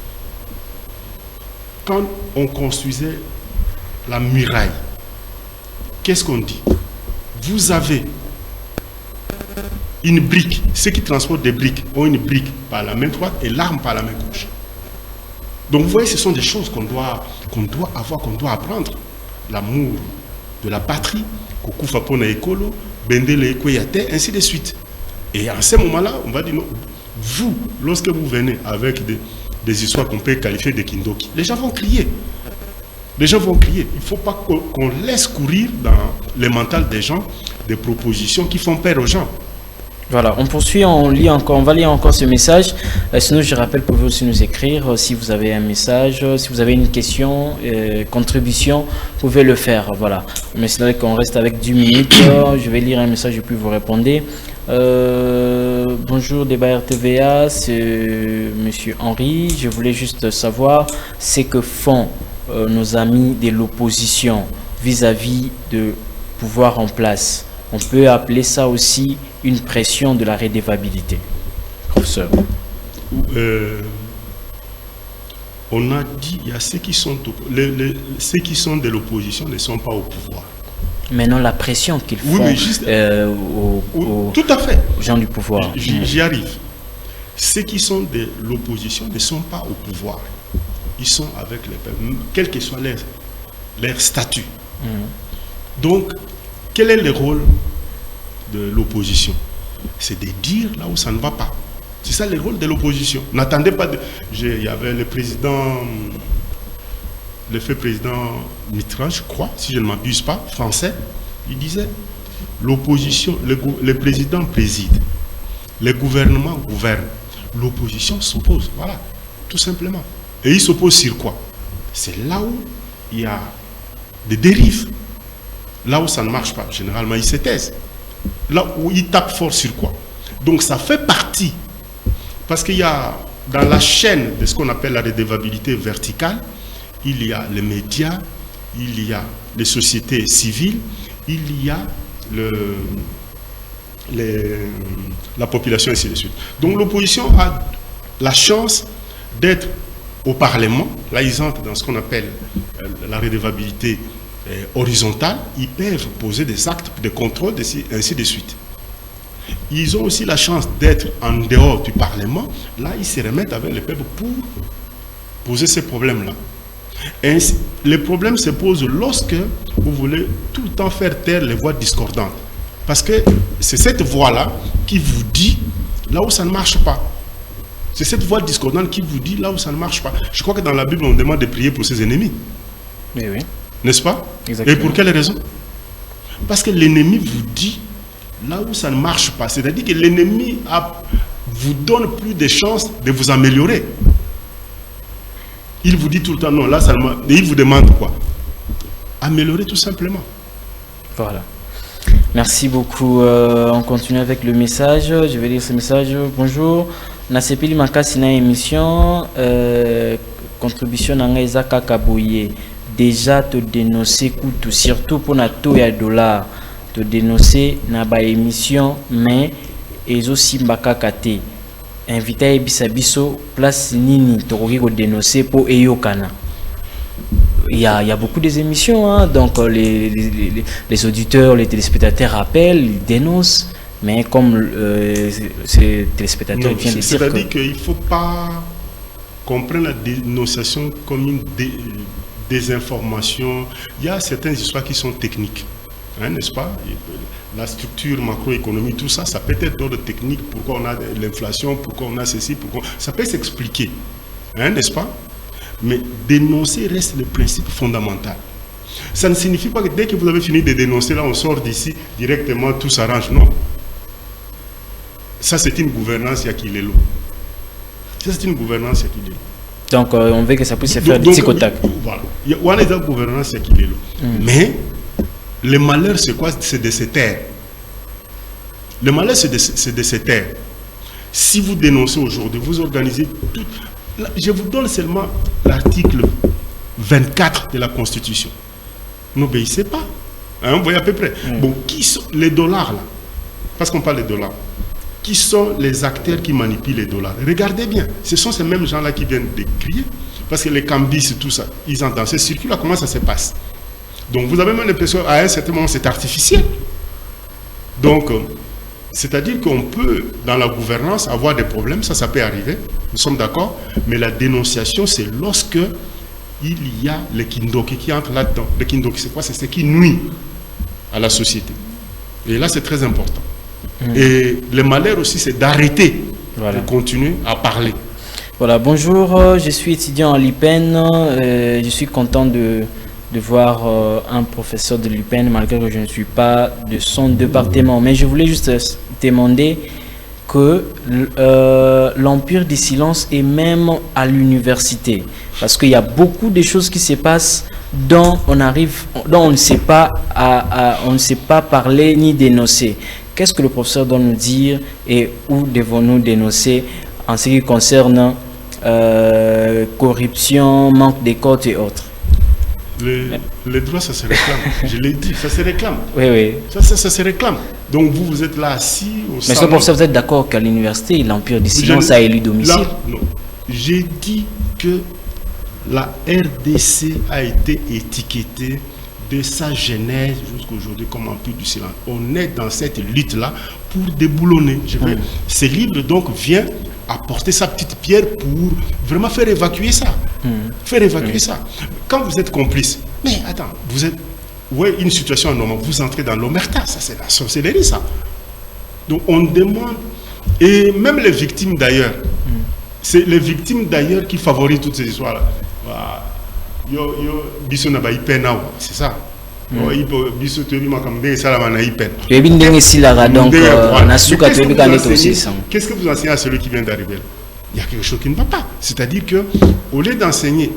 Speaker 3: Quand on construisait la muraille, qu'est-ce qu'on dit? Vous avez une brique, ceux qui transportent des briques ont une brique par la main droite et l'arme par la main gauche. Donc vous voyez, ce sont des choses qu'on doit avoir, qu'on doit apprendre. L'amour de la patrie, ainsi de suite. Et à ce moment-là, on va dire, non, vous, lorsque vous venez avec des histoires qu'on peut qualifier de Kindoki, les gens vont crier. Les gens vont crier. Il ne faut pas qu'on laisse courir dans le mental des gens des propositions qui font peur aux gens.
Speaker 1: Voilà, on poursuit, on va lire encore ce message. Sinon, je rappelle, vous pouvez aussi nous écrire si vous avez un message, si vous avez une question, contribution, vous pouvez le faire. Voilà. Mais c'est vrai qu'on reste avec 10 minutes. Je vais lire un message et puis vous répondez. Bonjour Débat RTVA, c'est Monsieur Henri. Je voulais juste savoir ce que font nos amis de l'opposition vis-à-vis de pouvoir en place. On peut appeler ça aussi une pression de la redevabilité. Professeur.
Speaker 3: On a dit, il y a ceux qui sont, ceux qui sont de l'opposition ne sont pas au pouvoir.
Speaker 1: Maintenant, la pression qu'ils font
Speaker 3: tout à fait.
Speaker 1: aux gens du pouvoir.
Speaker 3: J'y arrive. Ceux qui sont de l'opposition ne sont pas au pouvoir. Ils sont avec les peuples, quel que soit leur statut. Donc, quel est le rôle de l'opposition? C'est de dire là où ça ne va pas. C'est ça le rôle de l'opposition. N'attendez pas de... Il y avait le président Mitterrand, je crois, si je ne m'abuse pas, français, il disait l'opposition, le président préside, le gouvernement gouverne, l'opposition s'oppose. Voilà, tout simplement. Et il s'oppose sur quoi? C'est là où il y a des dérives. Là où ça ne marche pas, généralement, ils se taisent. Là où ils tapent fort sur quoi? Donc ça fait partie. Parce qu'il y a, dans la chaîne de ce qu'on appelle la redevabilité verticale, il y a les médias, il y a les sociétés civiles, il y a la population, ainsi de suite. Donc l'opposition a la chance d'être au Parlement. Là, ils entrent dans ce qu'on appelle la redevabilité horizontale. Ils peuvent poser des actes de contrôle, ainsi de suite. Ils ont aussi la chance d'être en dehors du Parlement. Là, ils se remettent avec le peuple pour poser ces problèmes-là. Et les problèmes se posent lorsque vous voulez tout le temps faire taire les voix discordantes. Parce que c'est cette voix-là qui vous dit là où ça ne marche pas. C'est cette voix discordante qui vous dit là où ça ne marche pas. Je crois que dans la Bible, on demande de prier pour ses ennemis.
Speaker 1: Mais oui.
Speaker 3: N'est-ce pas?
Speaker 1: Exactement.
Speaker 3: Et pour quelle raison? Parce que l'ennemi vous dit là où ça ne marche pas. C'est-à-dire que l'ennemi vous donne plus de chances de vous améliorer. Il vous dit tout le temps non, là seulement. Et il vous demande quoi? Améliorer tout simplement.
Speaker 1: Voilà. Merci beaucoup. On continue avec le message. Je vais lire ce message. Bonjour. Nasepili makasi na émission contribution nanga ezaka kaboye. Déjà te dénoncer kutu surtout pour na taux ya dollar. Te dénoncer na ba émission mais ezosi mbakaka te. Invité ebisa biso place nini tokoki ko dénoncer pour eyokana. Il y a beaucoup des émissions, hein, donc les auditeurs, les téléspectateurs appellent, ils dénoncent, mais comme ces téléspectateurs viennent de dire que...
Speaker 3: C'est-à-dire qu'il ne faut pas comprendre la dénonciation comme une désinformation. Il y a certaines histoires qui sont techniques, hein, n'est-ce pas? La structure macroéconomique, tout ça, ça peut être d'ordre technique. Pourquoi on a l'inflation, pourquoi on a ceci, pourquoi... Ça peut s'expliquer, hein, n'est-ce pas? Mais dénoncer reste le principe fondamental. Ça ne signifie pas que dès que vous avez fini de dénoncer, là on sort d'ici, directement tout s'arrange. Non. Ça c'est une gouvernance Yakilelo. Ça c'est une gouvernance Yakilelo.
Speaker 1: Donc on veut que ça puisse se faire du tic-au-tac.
Speaker 3: Voilà. Il y a une gouvernance Yakilelo. Mais le malheur c'est quoi? C'est de se taire. Le malheur c'est de se taire. Si vous dénoncez aujourd'hui, vous organisez tout... Je vous donne seulement l'article 24 de la Constitution. N'obéissez pas. Hein, vous voyez à peu près. Bon, qui sont les dollars là? Parce qu'on parle des dollars. Qui sont les acteurs qui manipulent les dollars? Regardez bien. Ce sont ces mêmes gens-là qui viennent de crier. Parce que les cambis et tout ça, ils entrent dans ce circuit-là. Comment ça se passe? Donc vous avez même l'impression, à un certain moment, c'est artificiel. Donc... c'est-à-dire qu'on peut, dans la gouvernance, avoir des problèmes, ça peut arriver, nous sommes d'accord, mais la dénonciation, c'est lorsque il y a le kindoki qui entre là-dedans. Le kindoki, c'est quoi? C'est ce qui nuit à la société. Et là, c'est très important. Et le malheur aussi, c'est d'arrêter de continuer à parler.
Speaker 1: Voilà, bonjour, je suis étudiant à l'UPEN, je suis content de voir un professeur de l'UPEN, malgré que je ne suis pas de son département. Mais je voulais juste demander que l'empire du silence est même à l'université. Parce qu'il y a beaucoup de choses qui se passent dont on ne sait pas on ne sait pas parler ni dénoncer. Qu'est-ce que le professeur doit nous dire et où devons-nous dénoncer en ce qui concerne corruption, manque de cotes et autres?
Speaker 3: Les droits, ça se réclame. Je l'ai dit, ça se réclame.
Speaker 1: Oui, oui.
Speaker 3: Ça se réclame. Donc vous êtes là assis au salon.
Speaker 1: Mais ce professeur, vous êtes d'accord qu'à l'université, l'empire du silence a élu domicile?
Speaker 3: Là, non. J'ai dit que la RDC a été étiquetée de sa genèse jusqu'à aujourd'hui comme empire du silence. On est dans cette lutte-là pour déboulonner. Ce livre donc vient apporter sa petite pierre pour vraiment faire évacuer ça. Faire évacuer ça. Quand vous êtes complice, mais attends, vous êtes... Ouais, une situation anormale, vous entrez dans l'omerta, ça c'est la sorcellerie, ça. Donc on demande, et même les victimes d'ailleurs, c'est les victimes d'ailleurs qui favorisent toutes ces histoires-là. C'est ça. Qu'est-ce que vous enseignez à celui qui vient d'arriver? Il y a quelque chose qui ne va pas. C'est-à-dire que au lieu d'enseigner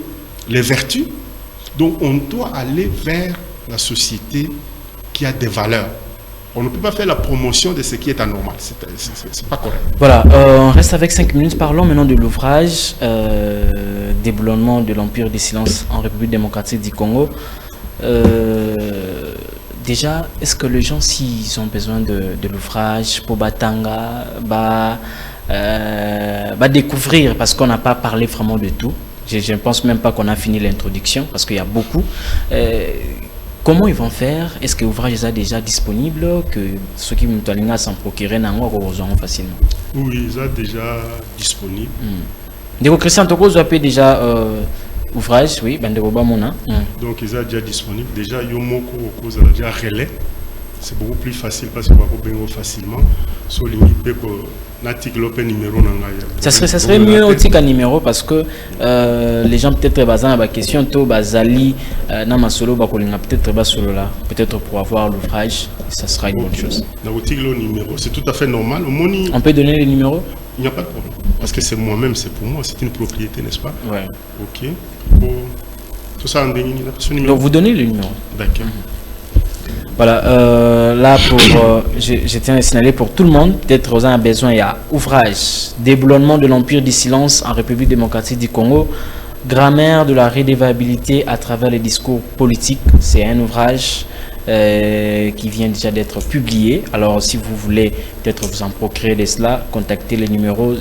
Speaker 3: les vertus, donc on doit aller vers la société qui a des valeurs. On ne peut pas faire la promotion de ce qui est anormal. C'est pas correct.
Speaker 1: Voilà, on reste avec 5 minutes. Parlons maintenant de l'ouvrage Déboulonnement de l'Empire du Silence en République démocratique du Congo. Déjà, est-ce que les gens, s'ils ont besoin de l'ouvrage pour Batanga, découvrir, parce qu'on n'a pas parlé vraiment de tout. Je ne pense même pas qu'on a fini l'introduction, parce qu'il y a beaucoup. Comment ils vont faire? Est-ce que l'ouvrage est déjà disponible, que ceux qui me donnent s'en procurer n'auront facilement?
Speaker 3: Oui, il est déjà disponible.
Speaker 1: Des Christian Toko, vous avez déjà ouvrage, oui,
Speaker 3: donc il est déjà disponible. Déjà, Yomoko Oko, ça a déjà relais. C'est beaucoup plus facile parce qu'on va bien facilement. Sur
Speaker 1: ça serait mieux au tic numéro parce que les gens peut-être basant la question to bazali na solo peut-être bas solo là peut-être pour avoir l'ouvrage ça sera une bonne chose.
Speaker 3: C'est tout à fait normal.
Speaker 1: On peut donner les numéros?
Speaker 3: Il n'y a pas de problème. Parce que c'est moi-même, c'est pour moi, c'est une propriété, n'est-ce pas?
Speaker 1: Ouais.
Speaker 3: Ok. Tout ça en déni,
Speaker 1: donc vous donnez le numéro.
Speaker 3: D'accord.
Speaker 1: Voilà, là, je tiens à signaler pour tout le monde, peut-être vous en avez besoin, il y a ouvrage, déboulonnement de l'Empire du silence en République démocratique du Congo, grammaire de la redevabilité à travers les discours politiques. C'est un ouvrage qui vient déjà d'être publié. Alors, si vous voulez peut-être vous en procurer de cela, contactez le numéro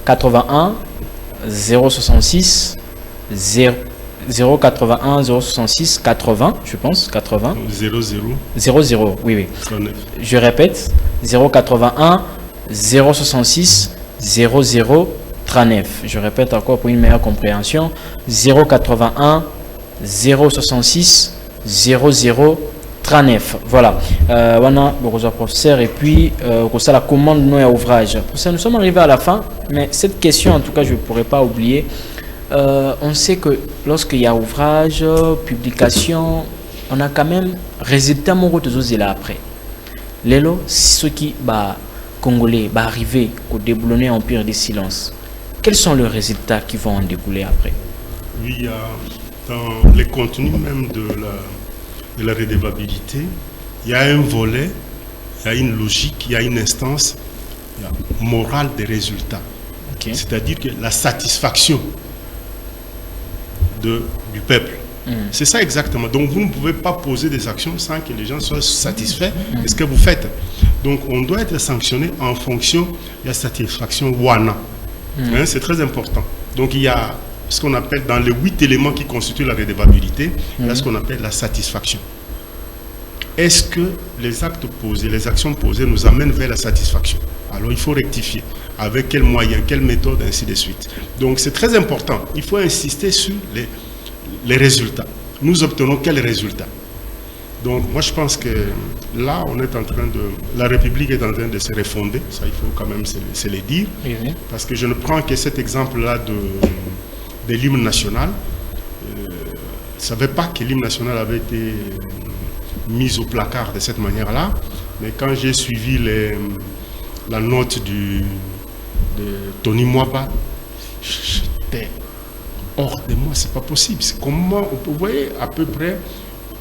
Speaker 1: 081 066 081 066 80, je pense, 80. 00, oui.
Speaker 3: 39.
Speaker 1: Je répète, 081 066 0039. Je répète encore pour une meilleure compréhension, 081 066 0039. Voilà. On a le professeur et puis ça la commande nous à ouvrage. Professeur, nous sommes arrivés à la fin, mais cette question, en tout cas, je ne pourrais pas oublier. On sait que lorsqu'il y a ouvrage, publication, on a quand même résultat mon retour là après. Lélo, ceux qui congolais arriver au déboulonner empire des silences, quels sont les résultats qui vont en découler après?
Speaker 3: Oui, il y a dans les contenus même de la redevabilité, il y a un volet, il y a une logique, il y a une instance, il y a morale des résultats. Okay. C'est-à-dire que la satisfaction du peuple. C'est ça exactement. Donc vous ne pouvez pas poser des actions sans que les gens soient satisfaits de ce que vous faites. Donc on doit être sanctionné en fonction de la satisfaction WANA. C'est très important. Donc il y a ce qu'on appelle dans les 8 éléments qui constituent la redevabilité, il y a ce qu'on appelle la satisfaction. Est-ce que les actes posés, les actions posées nous amènent vers la satisfaction? Alors il faut rectifier. Avec quels moyens, quelle méthode, ainsi de suite. Donc c'est très important. Il faut insister sur les résultats. Nous obtenons quels résultats? Donc moi je pense que là on est en train de... La République est en train de se refonder. Ça il faut quand même se le dire. Oui. Parce que je ne prends que cet exemple-là de l'hymne national. Je ne savais pas que l'hymne national avait été mis au placard de cette manière-là. Mais quand j'ai suivi la note de Tony Mwaba, j'étais hors de moi, c'est pas possible. Comment on peut, vous voyez, à peu près,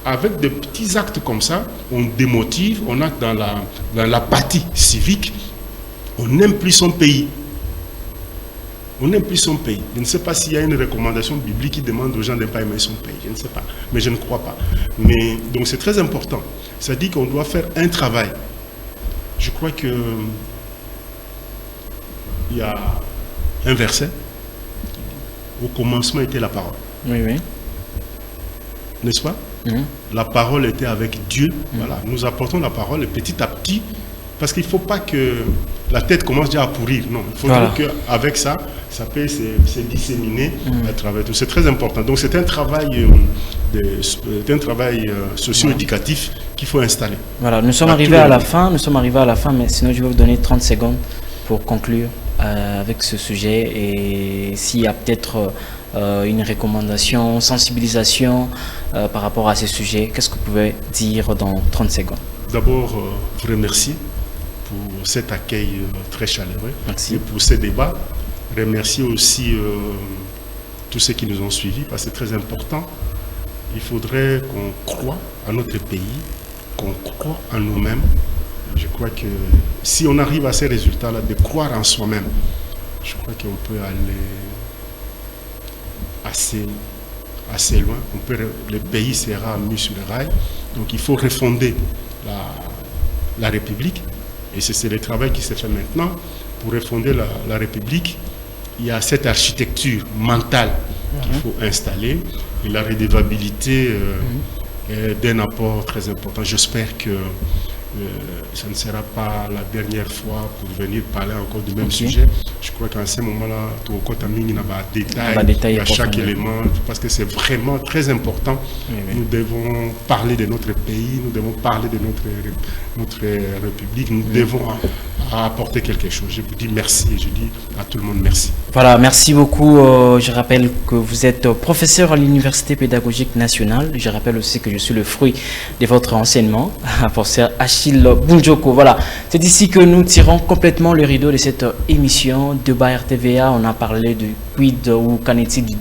Speaker 3: avec des petits actes comme ça, on démotive, on entre dans l'apathie civique, on n'aime plus son pays. On n'aime plus son pays. Je ne sais pas s'il y a une recommandation biblique qui demande aux gens de ne pas aimer son pays. Je ne sais pas, mais je ne crois pas. Mais, donc c'est très important. Ça dit qu'on doit faire un travail. Je crois que il y a un verset. Au commencement était la parole.
Speaker 1: Oui, oui.
Speaker 3: N'est-ce pas? La parole était avec Dieu. Voilà. Nous apportons la parole et petit à petit, parce qu'il ne faut pas que la tête commence déjà à pourrir. Non, il faut qu'avec ça, ça peut se disséminer à travers tout. C'est très important. Donc c'est un travail, socio-éducatif qu'il faut installer.
Speaker 1: Voilà, nous sommes arrivés à la fin. Nous sommes arrivés à la fin, mais sinon je vais vous donner 30 secondes pour conclure avec ce sujet. Et s'il y a peut-être une recommandation, sensibilisation par rapport à ce sujet, qu'est-ce que vous pouvez dire dans 30 secondes?
Speaker 3: D'abord, vous remercier pour cet accueil très chaleureux.
Speaker 1: Merci.
Speaker 3: Et pour ces débats. Remercier aussi tous ceux qui nous ont suivis, parce que c'est très important. Il faudrait qu'on croie à notre pays, qu'on croie en nous-mêmes. Je crois que si on arrive à ces résultats-là, de croire en soi-même, je crois qu'on peut aller assez loin. Le pays sera mis sur les rails. Donc il faut refonder la République. Et c'est le travail qui se fait maintenant. Pour refonder la République, il y a cette architecture mentale qu'il faut installer. Et la redevabilité est d'un apport très important. J'espère que ça ne sera pas la dernière fois pour venir parler encore du même sujet. Je crois qu'en ce moment-là, tout compte à détail à chaque élément, parce que c'est vraiment très important. Nous devons parler de notre pays, nous devons parler de notre République, nous devons apporter quelque chose. Je vous dis merci et je dis à tout le monde merci.
Speaker 1: Voilà, merci beaucoup. Je rappelle que vous êtes professeur à l'Université pédagogique nationale. Je rappelle aussi que je suis le fruit de votre enseignement, professeur H. Achille Bunjoko. Voilà, c'est ici que nous tirons complètement le rideau de cette émission de RTVA. On a parlé du quid ou qu'en est-il du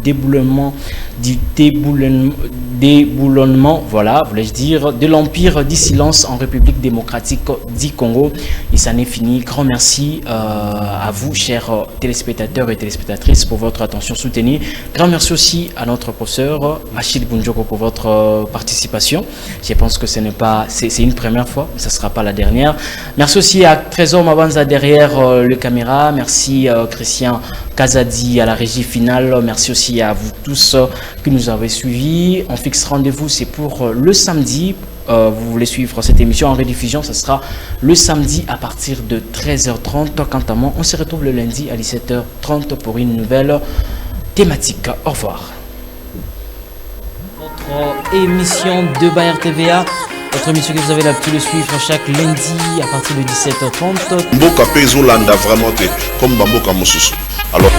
Speaker 1: déboulonnement, voilà, voulais-je dire, de l'Empire du silence en République démocratique du Congo. Et ça n'est fini. Grand merci à vous, chers téléspectateurs et téléspectatrices, pour votre attention soutenue. Grand merci aussi à notre professeur Achille Bunjoko pour votre participation. Je pense que c'est une première fois, mais ça ne sera pas la dernière. Merci aussi à Trésor Mabanza derrière le caméra. Merci Christian Kazadi à la régie finale. Merci aussi à vous tous qui nous avez suivis. On fixe rendez-vous, c'est pour le samedi. Vous voulez suivre cette émission en rediffusion, ce sera le samedi à partir de 13h30. Quant à moi, on se retrouve le lundi à 17h30 pour une nouvelle thématique. Au revoir. Votre émission de RTVA, votre émission que vous avez l'habitude de suivre chaque lundi à partir de 17h30.
Speaker 2: Mboka Pezolanda vraiment comme Bamboka Mosusu. Alors